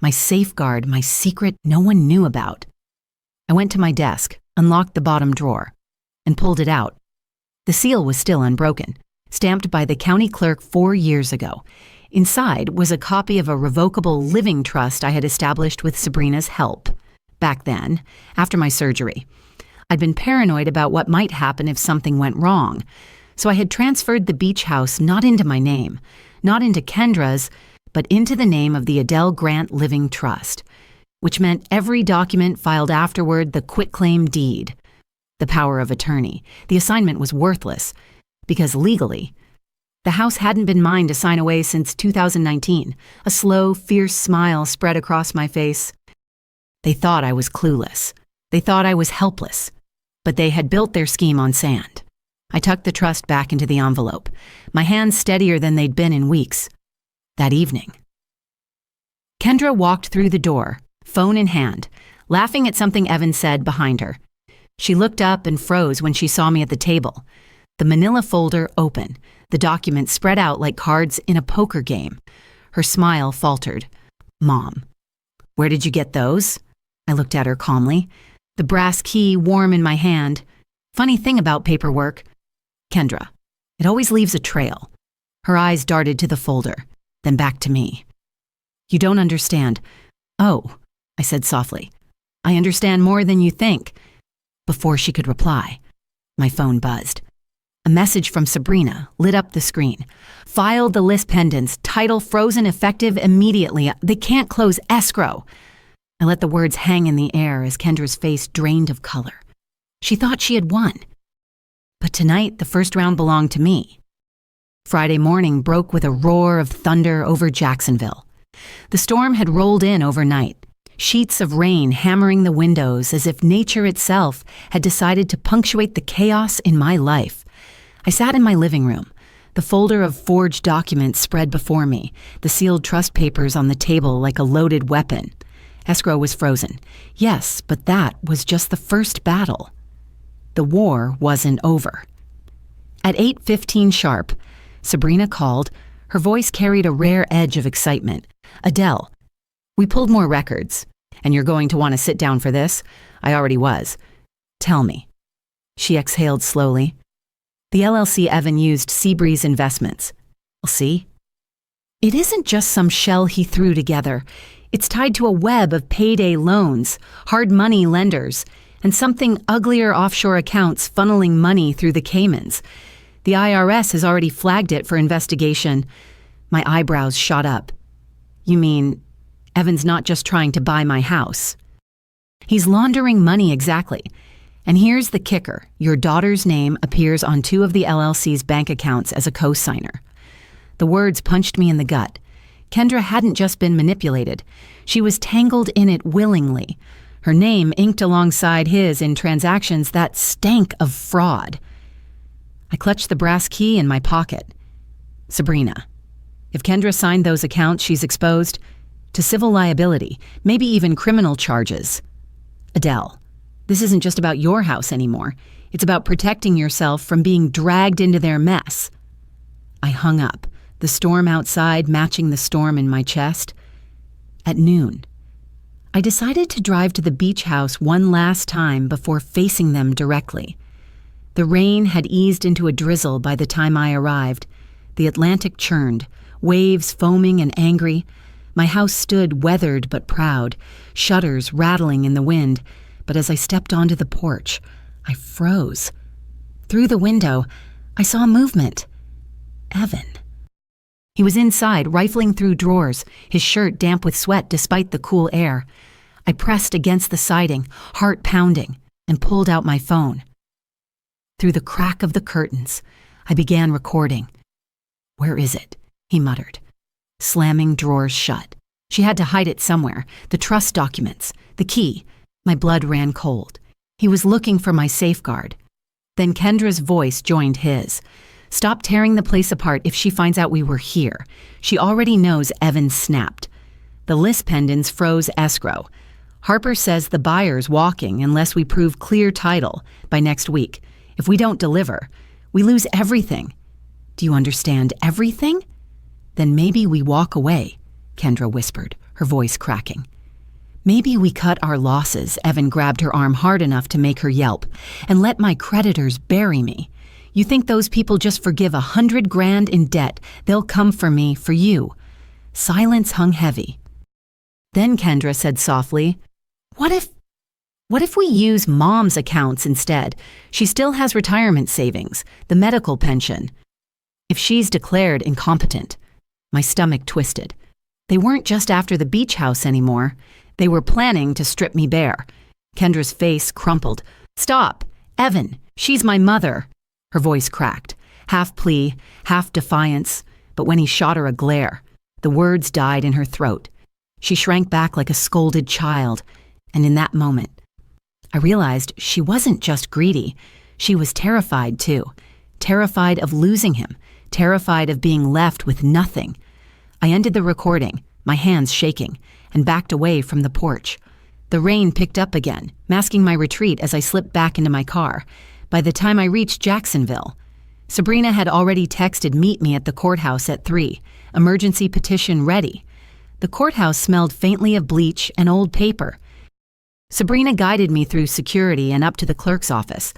S1: My safeguard, my secret no one knew about. I went to my desk, unlocked the bottom drawer, and pulled it out. The seal was still unbroken, stamped by the county clerk 4 years ago. Inside was a copy of a revocable living trust I had established with Sabrina's help. Back then, after my surgery, I'd been paranoid about what might happen if something went wrong. So I had transferred the beach house not into my name, not into Kendra's, but into the name of the Adele Grant Living Trust, which meant every document filed afterward the quitclaim deed. The power of attorney. The assignment was worthless, because legally, the house hadn't been mine to sign away since 2019. A slow, fierce smile spread across my face. They thought I was clueless. They thought I was helpless. But they had built their scheme on sand. I tucked the trust back into the envelope, my hands steadier than they'd been in weeks. That evening, Kendra walked through the door, phone in hand, laughing at something Evan said behind her. She looked up and froze when she saw me at the table. The manila folder open, the document spread out like cards in a poker game. Her smile faltered. Mom, where did you get those? I looked at her calmly, the brass key warm in my hand. Funny thing about paperwork, Kendra, it always leaves a trail. Her eyes darted to the folder, then back to me. You don't understand. Oh, I said softly. I understand more than you think. Before she could reply, my phone buzzed. A message from Sabrina lit up the screen. Filed the list pendants, title frozen effective immediately. They can't close escrow. I let the words hang in the air as Kendra's face drained of color. She thought she had won. But tonight, the first round belonged to me. Friday morning broke with a roar of thunder over Jacksonville. The storm had rolled in overnight, sheets of rain hammering the windows as if nature itself had decided to punctuate the chaos in my life. I sat in my living room, the folder of forged documents spread before me, the sealed trust papers on the table like a loaded weapon. Escrow was frozen. Yes, but that was just the first battle. The war wasn't over. At 8:15 sharp, Sabrina called. Her voice carried a rare edge of excitement. Adele, we pulled more records, and you're going to want to sit down for this. I already was. Tell me. She exhaled slowly. The LLC Evan used Seabreeze Investments. LLC? It isn't just some shell he threw together. It's tied to a web of payday loans, hard money lenders, and something uglier offshore accounts funneling money through the Caymans. The IRS has already flagged it for investigation. My eyebrows shot up. You mean, Evan's not just trying to buy my house? He's laundering money, exactly. And here's the kicker. Your daughter's name appears on 2 of the LLC's bank accounts as a co-signer. The words punched me in the gut. Kendra hadn't just been manipulated. She was tangled in it willingly. Her name inked alongside his in transactions that stank of fraud. I clutched the brass key in my pocket. Sabrina. If Kendra signed those accounts she's exposed to civil liability, maybe even criminal charges. Adele, this isn't just about your house anymore. It's about protecting yourself from being dragged into their mess. I hung up, the storm outside matching the storm in my chest. At noon, I decided to drive to the beach house one last time before facing them directly. The rain had eased into a drizzle by the time I arrived. The Atlantic churned, waves foaming and angry. My house stood weathered but proud, shutters rattling in the wind, but as I stepped onto the porch, I froze. Through the window, I saw movement. Evan. He was inside, rifling through drawers, his shirt damp with sweat despite the cool air. I pressed against the siding, heart pounding, and pulled out my phone. Through the crack of the curtains, I began recording. "Where is it?" he muttered, slamming drawers shut. She had to hide it somewhere, the trust documents, the key. My blood ran cold. He was looking for my safeguard. Then Kendra's voice joined his. "Stop tearing the place apart if she finds out we were here. She already knows Evan snapped." The list pendants froze escrow. "Harper says the buyer's walking unless we prove clear title by next week. If we don't deliver, we lose everything." "Do you understand everything?" "Then maybe we walk away," Kendra whispered, her voice cracking. "Maybe we cut our losses," Evan grabbed her arm hard enough to make her yelp, "and let my creditors bury me. You think those people just forgive $100 grand in debt? They'll come for me, for you." Silence hung heavy. Then Kendra said softly, What if we use Mom's accounts instead? She still has retirement savings, the medical pension. If she's declared incompetent." My stomach twisted. They weren't just after the beach house anymore. They were planning to strip me bare. Kendra's face crumpled. "Stop! Evan, she's my mother." Her voice cracked, half plea, half defiance, but when he shot her a glare, the words died in her throat. She shrank back like a scolded child, and in that moment, I realized she wasn't just greedy. She was terrified, too. Terrified of losing him, terrified of being left with nothing. I ended the recording, my hands shaking, and backed away from the porch. The rain picked up again, masking my retreat as I slipped back into my car. By the time I reached Jacksonville, Sabrina had already texted meet me at the courthouse at 3, emergency petition ready. The courthouse smelled faintly of bleach and old paper. Sabrina guided me through security and up to the clerk's office,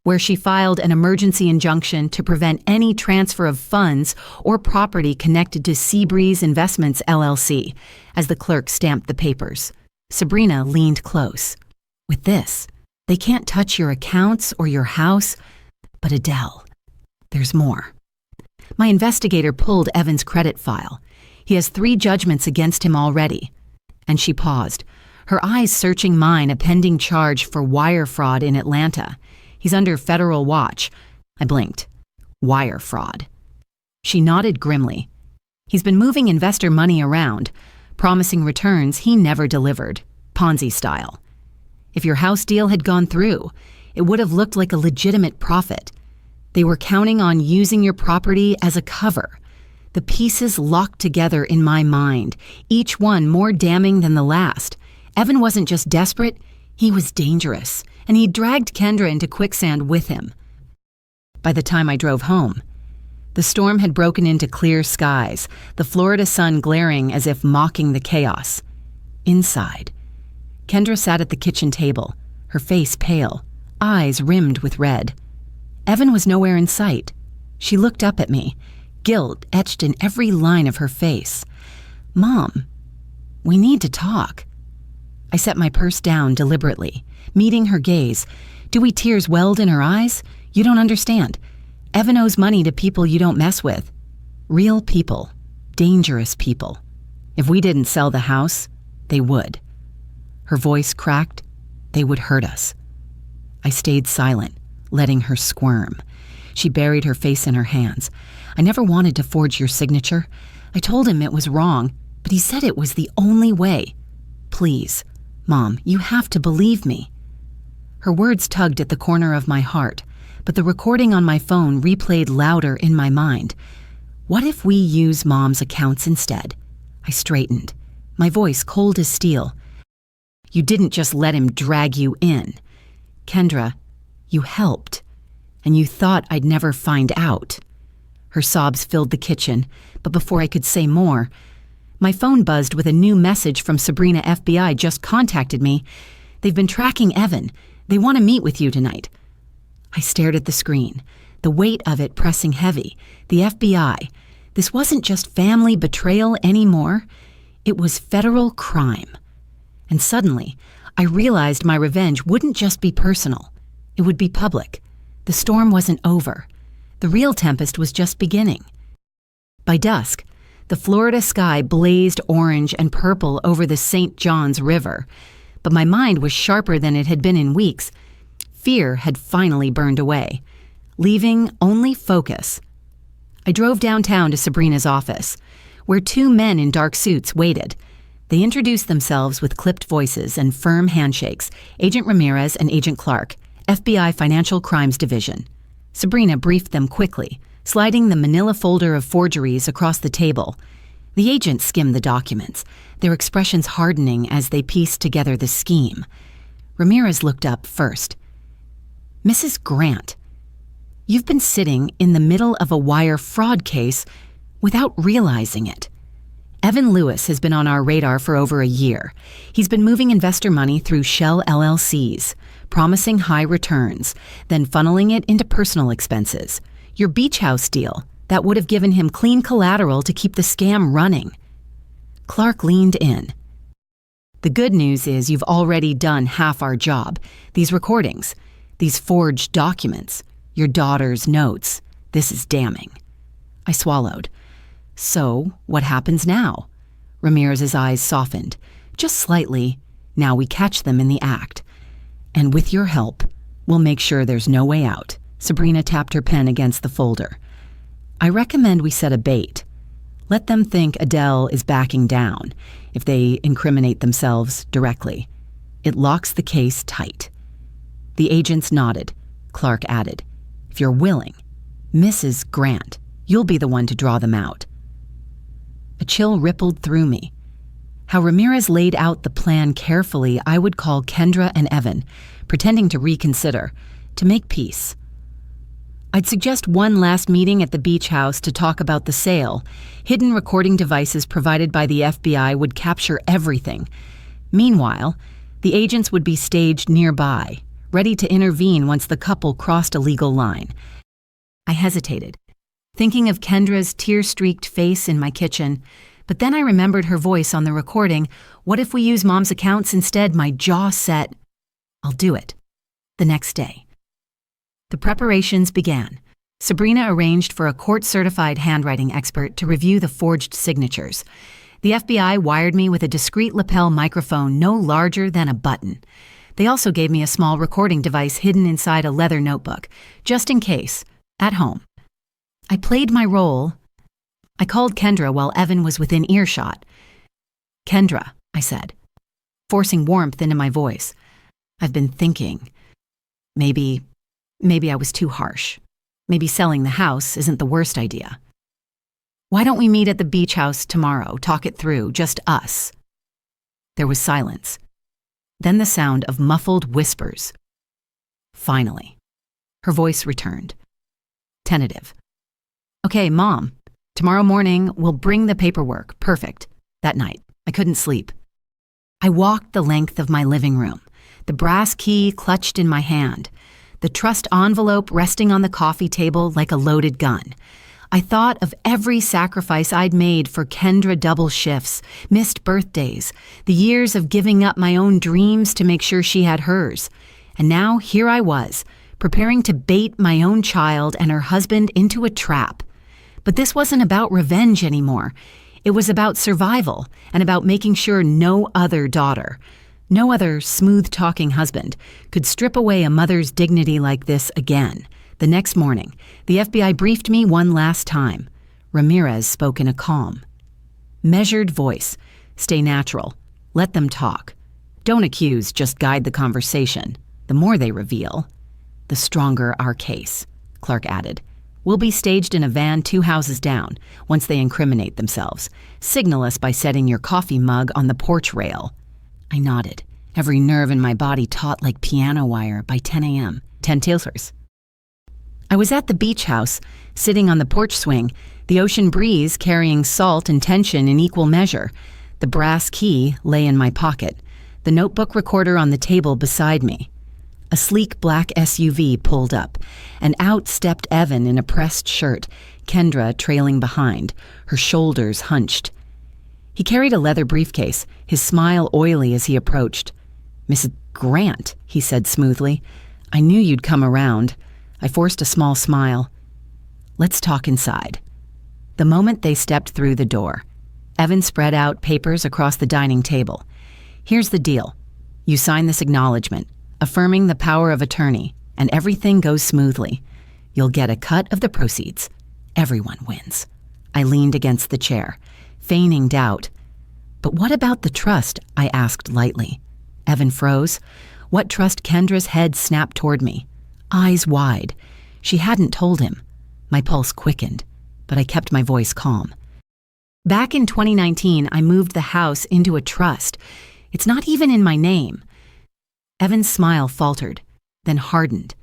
S1: where she filed an emergency injunction to prevent any transfer of funds or property connected to Seabreeze Investments LLC, as the clerk stamped the papers. Sabrina leaned close. "With this, they can't touch your accounts or your house, but Adele, there's more." My investigator pulled Evan's credit file. He has 3 judgments against him already. And she paused, her eyes searching mine, a pending charge for wire fraud in Atlanta. He's under federal watch. I blinked. Wire fraud. She nodded grimly. He's been moving investor money around, promising returns he never delivered, Ponzi style. If your house deal had gone through, it would have looked like a legitimate profit. They were counting on using your property as a cover. The pieces locked together in my mind, each one more damning than the last. Evan wasn't just desperate, he was dangerous, and he dragged Kendra into quicksand with him. By the time I drove home, the storm had broken into clear skies, the Florida sun glaring as if mocking the chaos. Inside, Kendra sat at the kitchen table, her face pale, eyes rimmed with red. Evan was nowhere in sight. She looked up at me, guilt etched in every line of her face. "Mom, we need to talk." I set my purse down deliberately, meeting her gaze. Dewy tears welled in her eyes. "You don't understand. Evan owes money to people you don't mess with. Real people. Dangerous people. If we didn't sell the house, they would." Her voice cracked. "They would hurt us." I stayed silent, letting her squirm. She buried her face in her hands. "I never wanted to forge your signature. I told him it was wrong, but he said it was the only way. Please, Mom, you have to believe me." Her words tugged at the corner of my heart, but the recording on my phone replayed louder in my mind. What if we use Mom's accounts instead? I straightened, my voice cold as steel. "You didn't just let him drag you in. Kendra, you helped, and you thought I'd never find out." Her sobs filled the kitchen, but before I could say more, my phone buzzed with a new message from Sabrina. "FBI just contacted me. They've been tracking Evan. They want to meet with you tonight." I stared at the screen, the weight of it pressing heavy. The FBI. This wasn't just family betrayal anymore. It was federal crime. And suddenly, I realized my revenge wouldn't just be personal. It would be public. The storm wasn't over. The real tempest was just beginning. By dusk, the Florida sky blazed orange and purple over the St. Johns River, but my mind was sharper than it had been in weeks. Fear had finally burned away, leaving only focus. I drove downtown to Sabrina's office, where two men in dark suits waited. They introduced themselves with clipped voices and firm handshakes, Agent Ramirez and Agent Clark, FBI Financial Crimes Division. Sabrina briefed them quickly, sliding the manila folder of forgeries across the table. The agents skimmed the documents, their expressions hardening as they pieced together the scheme. Ramirez looked up first. "Mrs. Grant, you've been sitting in the middle of a wire fraud case without realizing it. Evan Lewis has been on our radar for over a year. He's been moving investor money through shell LLCs, promising high returns, then funneling it into personal expenses. Your beach house deal, that would have given him clean collateral to keep the scam running." Clark leaned in. "The good news is you've already done half our job. These recordings, these forged documents, your daughter's notes. This is damning." I swallowed. "So, what happens now?" Ramirez's eyes softened, just slightly. "Now we catch them in the act. And with your help, we'll make sure there's no way out." Sabrina tapped her pen against the folder. "I recommend we set a bait. Let them think Adele is backing down if they incriminate themselves directly. It locks the case tight." The agents nodded. Clark added, "If you're willing, Mrs. Grant, you'll be the one to draw them out." A chill rippled through me. How Ramirez laid out the plan carefully, I would call Kendra and Evan, pretending to reconsider, to make peace. I'd suggest one last meeting at the beach house to talk about the sale. Hidden recording devices provided by the FBI would capture everything. Meanwhile, the agents would be staged nearby, ready to intervene once the couple crossed a legal line. I hesitated, thinking of Kendra's tear-streaked face in my kitchen, but then I remembered her voice on the recording. What if we use Mom's accounts instead? My jaw set. I'll do it. The next day. The preparations began. Sabrina arranged for a court-certified handwriting expert to review the forged signatures. The FBI wired me with a discreet lapel microphone no larger than a button. They also gave me a small recording device hidden inside a leather notebook, just in case, at home. I played my role. I called Kendra while Evan was within earshot. "Kendra," I said, forcing warmth into my voice. "I've been thinking. Maybe I was too harsh. Maybe selling the house isn't the worst idea. Why don't we meet at the beach house tomorrow, talk it through, just us?" There was silence. Then the sound of muffled whispers. Finally, her voice returned. Tentative. "Okay, Mom, tomorrow morning we'll bring the paperwork." Perfect. That night, I couldn't sleep. I walked the length of my living room, the brass key clutched in my hand, the trust envelope resting on the coffee table like a loaded gun. I thought of every sacrifice I'd made for Kendra double shifts, missed birthdays, the years of giving up my own dreams to make sure she had hers. And now here I was, preparing to bait my own child and her husband into a trap. But this wasn't about revenge anymore. It was about survival and about making sure no other daughter, no other smooth-talking husband, could strip away a mother's dignity like this again. The next morning, the FBI briefed me one last time. Ramirez spoke in a calm, measured voice. Stay natural. Let them talk. Don't accuse, just guide the conversation. The more they reveal, the stronger our case, Clark added. We'll be staged in a van 2 houses down. Once they incriminate themselves, signal us by setting your coffee mug on the porch rail. I nodded, every nerve in my body taut like piano wire. By 10 a.m., 10 tilsers. I was at the beach house, sitting on the porch swing, the ocean breeze carrying salt and tension in equal measure. The brass key lay in my pocket, the notebook recorder on the table beside me. A sleek black SUV pulled up, and out stepped Evan in a pressed shirt, Kendra trailing behind, her shoulders hunched. He carried a leather briefcase, his smile oily as he approached. "Mrs. Grant," he said smoothly, "I knew you'd come around." I forced a small smile. "Let's talk inside." The moment they stepped through the door, Evan spread out papers across the dining table. "Here's the deal. You sign this acknowledgement, affirming the power of attorney, and everything goes smoothly. You'll get a cut of the proceeds. Everyone wins." I leaned against the chair, feigning doubt. "But what about the trust?" I asked lightly. Evan froze. What trust? Kendra's head snapped toward me, eyes wide. She hadn't told him. My pulse quickened, but I kept my voice calm. "Back in 2019, I moved the house into a trust. It's not even in my name." Evan's smile faltered, then hardened.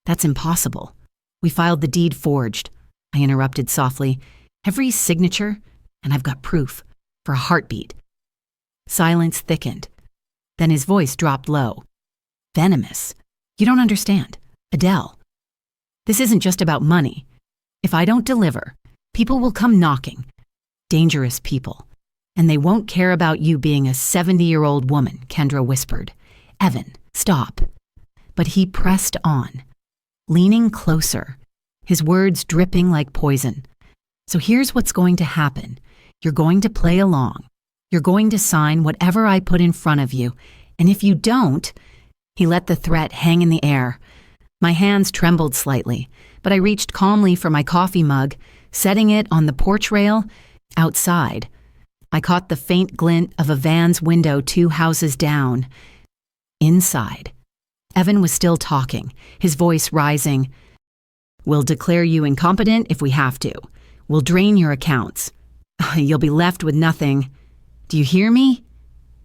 S1: "That's impossible. We filed the deed forged," I interrupted softly. "Every signature, and I've got proof, for a heartbeat." Silence thickened. Then his voice dropped low. "Venomous. You don't understand. Adele, this isn't just about money. If I don't deliver, people will come knocking. Dangerous people. And they won't care about you being a 70-year-old woman," Kendra whispered. "Evan, stop." But he pressed on, leaning closer, his words dripping like poison. "So here's what's going to happen. You're going to play along. You're going to sign whatever I put in front of you. And if you don't..." He let the threat hang in the air. My hands trembled slightly, but I reached calmly for my coffee mug, setting it on the porch rail. Outside, I caught the faint glint of a van's window 2 houses down. Inside, Evan was still talking, his voice rising. "We'll declare you incompetent if we have to. We'll drain your accounts. You'll be left with nothing. Do you hear me?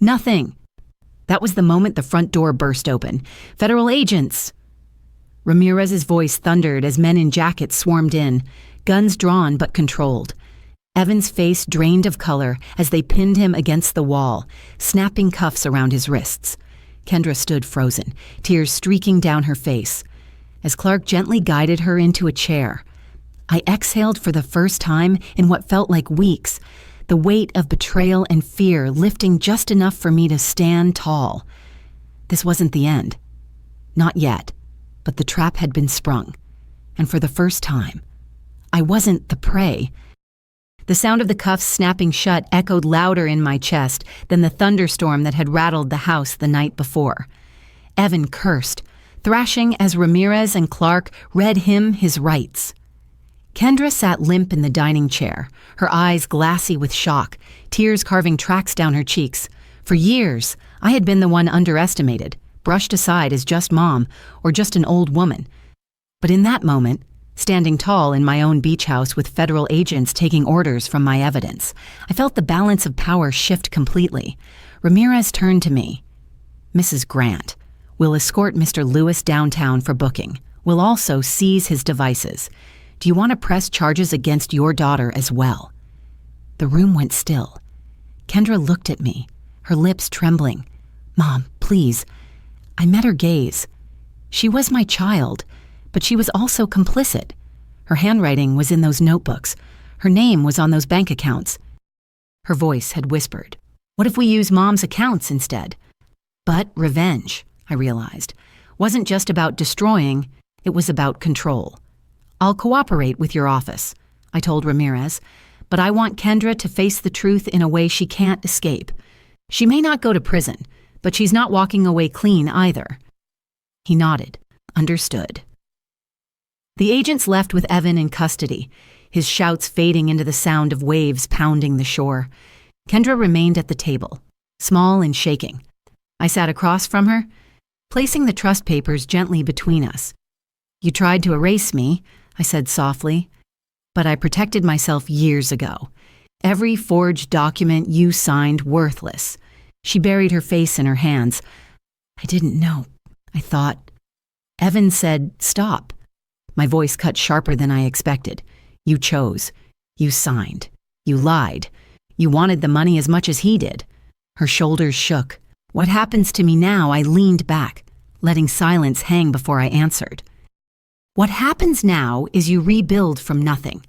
S1: Nothing." That was the moment the front door burst open. "Federal agents!" Ramirez's voice thundered as men in jackets swarmed in, guns drawn but controlled. Evan's face drained of color as they pinned him against the wall, snapping cuffs around his wrists. Kendra stood frozen, tears streaking down her face. As Clark gently guided her into a chair, I exhaled for the first time in what felt like weeks, the weight of betrayal and fear lifting just enough for me to stand tall. This wasn't the end. Not yet. But the trap had been sprung, and for the first time, I wasn't the prey. The sound of the cuffs snapping shut echoed louder in my chest than the thunderstorm that had rattled the house the night before. Evan cursed, thrashing as Ramirez and Clark read him his rights. Kendra sat limp in the dining chair, her eyes glassy with shock, tears carving tracks down her cheeks. For years, I had been the one underestimated, brushed aside as just mom or just an old woman. But in that moment, standing tall in my own beach house with federal agents taking orders from my evidence, I felt the balance of power shift completely. Ramirez turned to me. "Mrs. Grant, we'll escort Mr. Lewis downtown for booking. We'll also seize his devices. Do you want to press charges against your daughter as well?" The room went still. Kendra looked at me, her lips trembling. "Mom, please." I met her gaze. She was my child, but she was also complicit. Her handwriting was in those notebooks. Her name was on those bank accounts. Her voice had whispered, "What if we use Mom's accounts instead?" But revenge, I realized, wasn't just about destroying, it was about control. "I'll cooperate with your office," I told Ramirez, "but I want Kendra to face the truth in a way she can't escape. She may not go to prison, but she's not walking away clean either." He nodded, understood. The agents left with Evan in custody, his shouts fading into the sound of waves pounding the shore. Kendra remained at the table, small and shaking. I sat across from her, placing the trust papers gently between us. "You tried to erase me," I said softly, "but I protected myself years ago. Every forged document you signed worthless." She buried her face in her hands. "I didn't know," I thought. Evan said, "Stop." My voice cut sharper than I expected. "You chose. You signed. You lied. You wanted the money as much as he did." Her shoulders shook. "What happens to me now?" I leaned back, letting silence hang before I answered. "What happens now is you rebuild from nothing.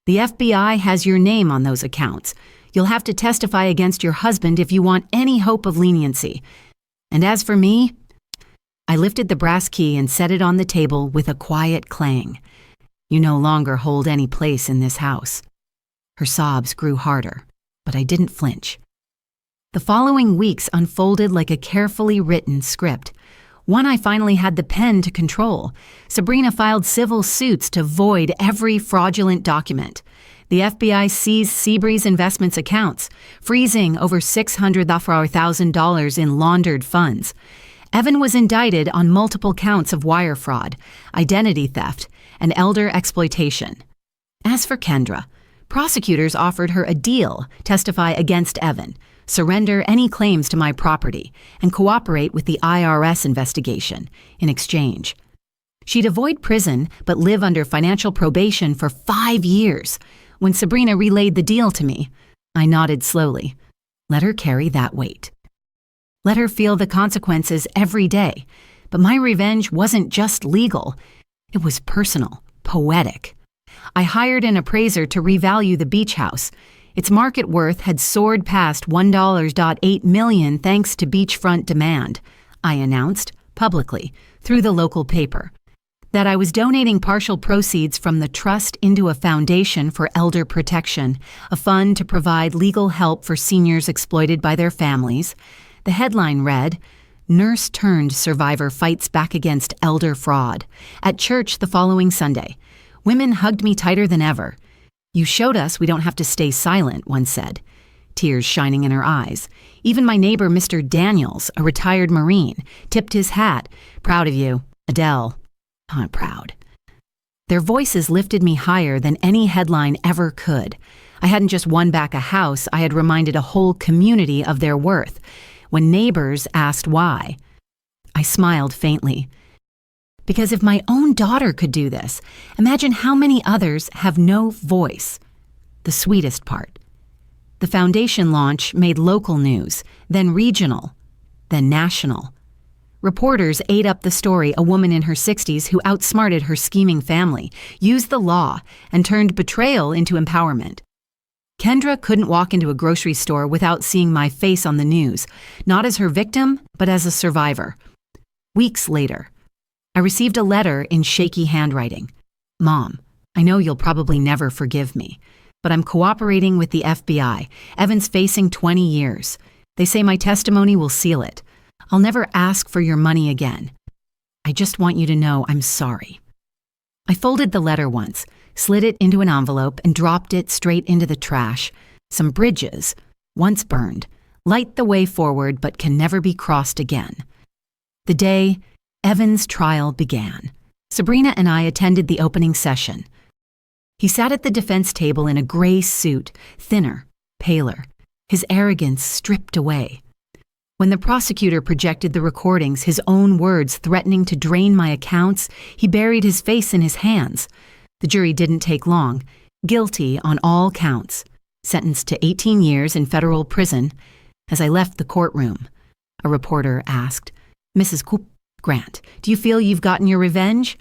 S1: The FBI has your name on those accounts. You'll have to testify against your husband if you want any hope of leniency. And as for me," I lifted the brass key and set it on the table with a quiet clang. "You no longer hold any place in this house." Her sobs grew harder, but I didn't flinch. The following weeks unfolded like a carefully written script, one I finally had the pen to control. Sabrina filed civil suits to void every fraudulent document. The FBI seized Seabreeze Investments accounts, freezing over $600,000 in laundered funds. Evan was indicted on multiple counts of wire fraud, identity theft, and elder exploitation. As for Kendra, prosecutors offered her a deal: testify against Evan, surrender any claims to my property, and cooperate with the IRS investigation. In exchange, she'd avoid prison but live under financial probation for 5 years. When Sabrina relayed the deal to me, I nodded slowly. Let her carry that weight. Let her feel the consequences every day. But my revenge wasn't just legal. It was personal, poetic. I hired an appraiser to revalue the beach house. Its market worth had soared past $1.8 million thanks to beachfront demand. I announced, publicly, through the local paper, that I was donating partial proceeds from the trust into a foundation for elder protection, a fund to provide legal help for seniors exploited by their families. The headline read, "Nurse turned survivor fights back against elder fraud." At church the following Sunday, women hugged me tighter than ever. "You showed us we don't have to stay silent," one said, tears shining in her eyes. Even my neighbor, Mr. Daniels, a retired Marine, tipped his hat. "Proud of you, Adele." I'm proud. Their voices lifted me higher than any headline ever could. I hadn't just won back a house, I had reminded a whole community of their worth. When neighbors asked why, I smiled faintly. Because if my own daughter could do this, imagine how many others have no voice. The sweetest part. The foundation launch made local news, then regional, then national. Reporters ate up the story: a woman in her 60s who outsmarted her scheming family, used the law, and turned betrayal into empowerment. Kendra couldn't walk into a grocery store without seeing my face on the news, not as her victim, but as a survivor. Weeks later, I received a letter in shaky handwriting. "Mom, I know you'll probably never forgive me, but I'm cooperating with the FBI. Evan's facing 20 years. They say my testimony will seal it. I'll never ask for your money again. I just want you to know I'm sorry." I folded the letter once, slid it into an envelope, and dropped it straight into the trash. Some bridges, once burned, light the way forward but can never be crossed again. The day Evan's trial began, Sabrina and I attended the opening session. He sat at the defense table in a gray suit, thinner, paler, his arrogance stripped away. When the prosecutor projected the recordings, his own words threatening to drain my accounts, he buried his face in his hands. The jury didn't take long. Guilty on all counts. Sentenced to 18 years in federal prison. As I left the courtroom, a reporter asked, "Mrs. Grant, do you feel you've gotten your revenge?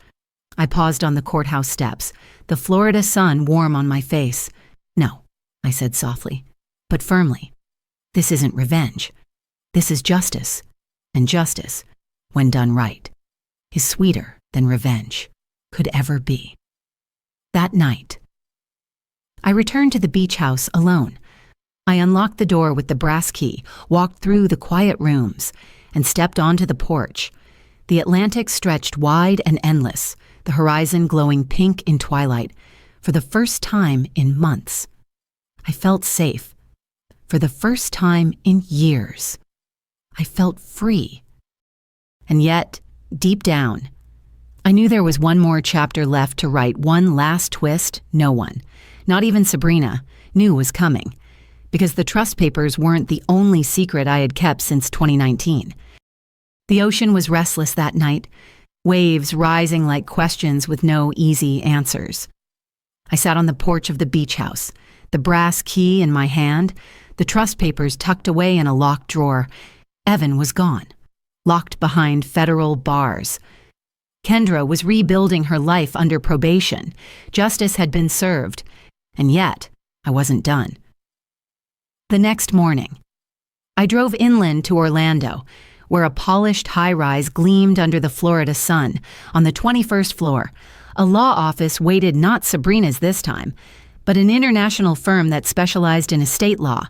S1: I paused on the courthouse steps, the Florida sun warm on my face. No, I said softly, but firmly. This isn't revenge. This is justice. And justice, when done right, is sweeter than revenge could ever be. That night, I returned to the beach house alone. I unlocked the door with the brass key, walked through the quiet rooms, and stepped onto the porch. The Atlantic stretched wide and endless, the horizon glowing pink in twilight. For the first time in months, I felt safe. For the first time in years, I felt free. And yet, deep down, I knew there was one more chapter left to write, one last twist no one, not even Sabrina, knew was coming. Because the trust papers weren't the only secret I had kept since 2019. The ocean was restless that night, waves rising like questions with no easy answers. I sat on the porch of the beach house, the brass key in my hand, the trust papers tucked away in a locked drawer. Evan was gone, locked behind federal bars. Kendra was rebuilding her life under probation. Justice had been served, and yet I wasn't done. The next morning, I drove inland to Orlando, where a polished high-rise gleamed under the Florida sun. On the 21st floor, a law office waited not Sabrina's this time, but an international firm that specialized in estate law.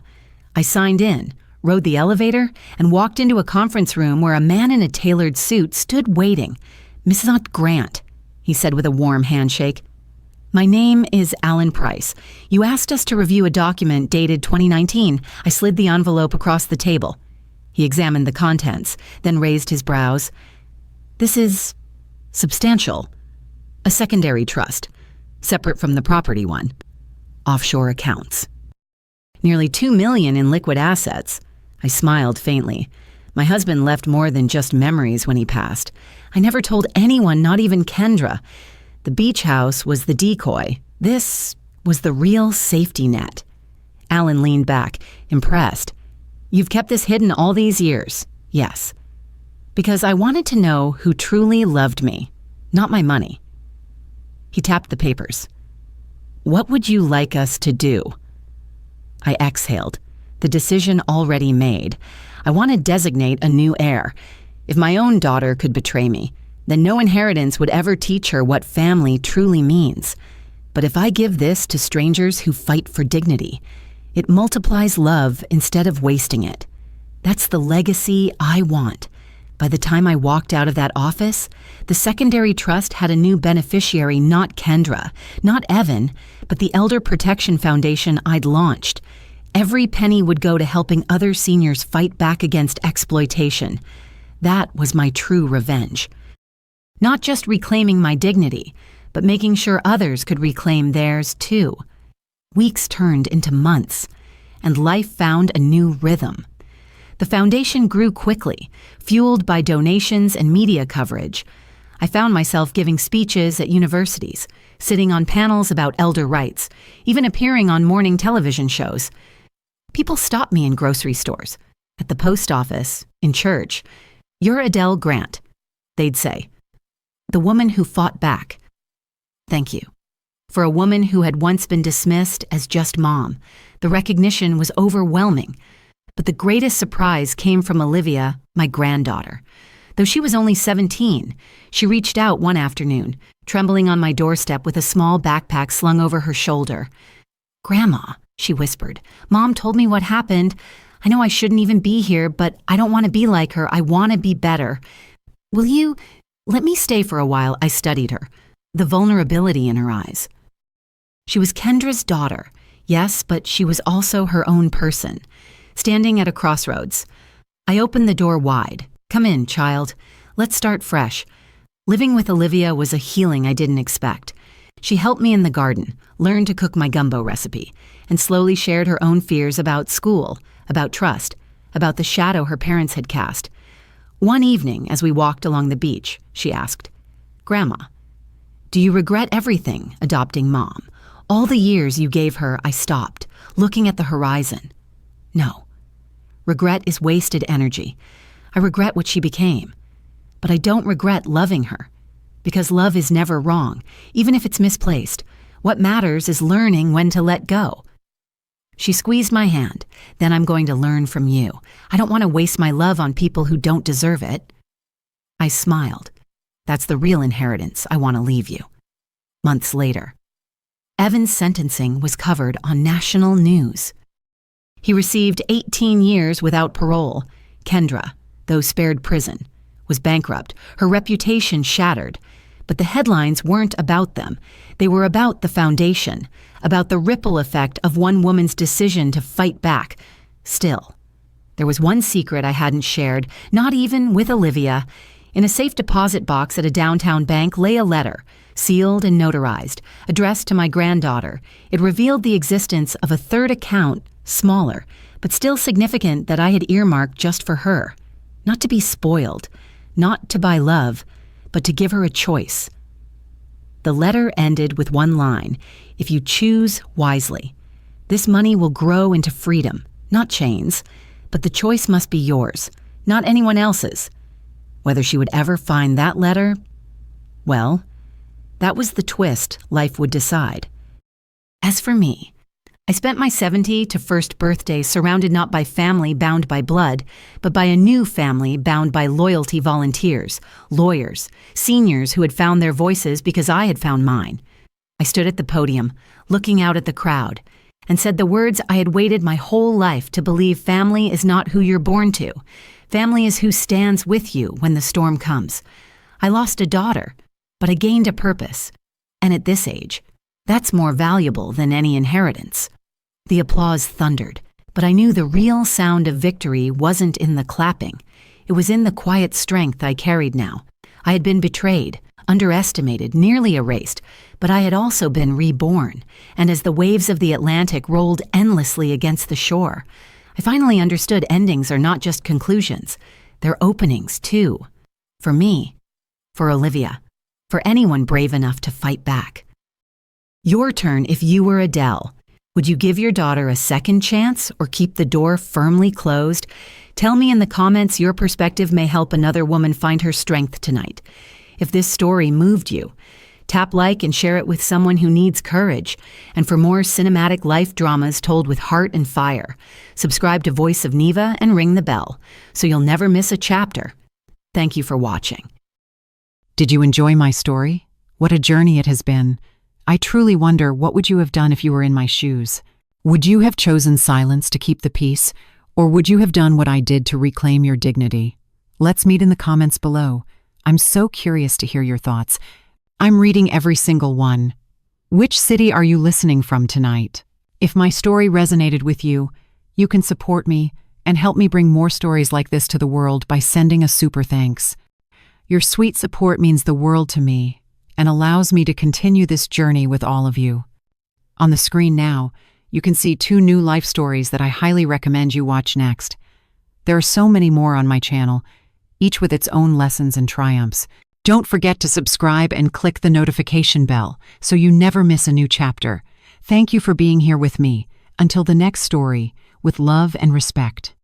S1: I signed in, rode the elevator, and walked into a conference room where a man in a tailored suit stood waiting. "Mrs. Aunt Grant," he said with a warm handshake. "My name is Alan Price. You asked us to review a document dated 2019. I slid the envelope across the table." He examined the contents, then raised his brows. "This is substantial. A secondary trust, separate from the property one. Offshore accounts. Nearly $2 million in liquid assets." I smiled faintly. My husband left more than just memories when he passed. I never told anyone, not even Kendra. The beach house was the decoy. This was the real safety net. Alan leaned back, impressed. "You've kept this hidden all these years?" "Yes." "Because I wanted to know who truly loved me, not my money." He tapped the papers. "What would you like us to do?" I exhaled, the decision already made. I want to designate a new heir. If my own daughter could betray me, then no inheritance would ever teach her what family truly means. But if I give this to strangers who fight for dignity, it multiplies love instead of wasting it. That's the legacy I want. By the time I walked out of that office, the secondary trust had a new beneficiary, not Kendra, not Evan, but the Elder Protection Foundation I'd launched. Every penny would go to helping other seniors fight back against exploitation. That was my true revenge. Not just reclaiming my dignity, but making sure others could reclaim theirs too. Weeks turned into months, and life found a new rhythm. The foundation grew quickly, fueled by donations and media coverage. I found myself giving speeches at universities, sitting on panels about elder rights, even appearing on morning television shows. People stopped me in grocery stores, at the post office, in church. "You're Adele Grant," they'd say. "The woman who fought back." Thank you. For a woman who had once been dismissed as just mom, the recognition was overwhelming. But the greatest surprise came from Olivia, my granddaughter. Though she was only 17, she reached out one afternoon, trembling on my doorstep with a small backpack slung over her shoulder. "Grandma," she whispered, "Mom told me what happened. I know I shouldn't even be here, but I don't want to be like her. I want to be better. Will you let me stay for a while?" I studied her, the vulnerability in her eyes. She was Kendra's daughter, yes, but she was also her own person. Standing at a crossroads, I opened the door wide. "Come in, child. Let's start fresh." Living with Olivia was a healing I didn't expect. She helped me in the garden, learned to cook my gumbo recipe, and slowly shared her own fears about school, about trust, about the shadow her parents had cast. One evening, as we walked along the beach, she asked, "Grandma, do you regret everything adopting Mom? All the years you gave her." I stopped, looking at the horizon. "No. Regret is wasted energy. I regret what she became. but I don't regret loving her. Because love is never wrong, even if it's misplaced. What matters is learning when to let go. She squeezed my hand. Then I'm going to learn from you. I don't want to waste my love on people who don't deserve it. I smiled. That's the real inheritance I want to leave you. Months later, Evan's sentencing was covered on national news. He received 18 years without parole. Kendra, though spared prison, was bankrupt, her reputation shattered. But the headlines weren't about them. They were about the foundation, about the ripple effect of one woman's decision to fight back. Still, there was one secret I hadn't shared, not even with Olivia. In a safe deposit box at a downtown bank lay a letter, sealed and notarized, addressed to my granddaughter. It revealed the existence of a third account, smaller, but still significant, that I had earmarked just for her. Not to be spoiled, not to buy love, but to give her a choice. The letter ended with one line: if you choose wisely. This money will grow into freedom, not chains, but the choice must be yours, not anyone else's. Whether she would ever find that letter, well, that was the twist life would decide. As for me, I spent my 71st birthday surrounded not by family bound by blood, but by a new family bound by loyalty volunteers, lawyers, seniors who had found their voices because I had found mine. I stood at the podium, looking out at the crowd, and said the words I had waited my whole life to believe: family is not who you're born to. Family is who stands with you when the storm comes. I lost a daughter, but I gained a purpose. And at this age, that's more valuable than any inheritance. The applause thundered, but I knew the real sound of victory wasn't in the clapping. It was in the quiet strength I carried now. I had been betrayed, underestimated, nearly erased, but I had also been reborn. And as the waves of the Atlantic rolled endlessly against the shore, I finally understood endings are not just conclusions. They're openings, too. For me, for Olivia, for anyone brave enough to fight back. Your turn if you were Adele. Would you give your daughter a second chance or keep the door firmly closed? Tell me in the comments. Your perspective may help another woman find her strength tonight. If this story moved you, tap like and share it with someone who needs courage. And for more cinematic life dramas told with heart and fire, subscribe to Voice of Neva and ring the bell so you'll never miss a chapter. Thank you for watching.
S2: Did you enjoy my story? What a journey it has been. I truly wonder, what would you have done if you were in my shoes? Would you have chosen silence to keep the peace, or would you have done what I did to reclaim your dignity? Let's meet in the comments below. I'm so curious to hear your thoughts. I'm reading every single one. Which city are you listening from tonight? If my story resonated with you, you can support me and help me bring more stories like this to the world by sending a super thanks. Your sweet support means the world to me and allows me to continue this journey with all of you. On the screen now, you can see 2 new life stories that I highly recommend you watch next. There are so many more on my channel, each with its own lessons and triumphs. Don't forget to subscribe and click the notification bell so you never miss a new chapter. Thank you for being here with me. Until the next story, with love and respect.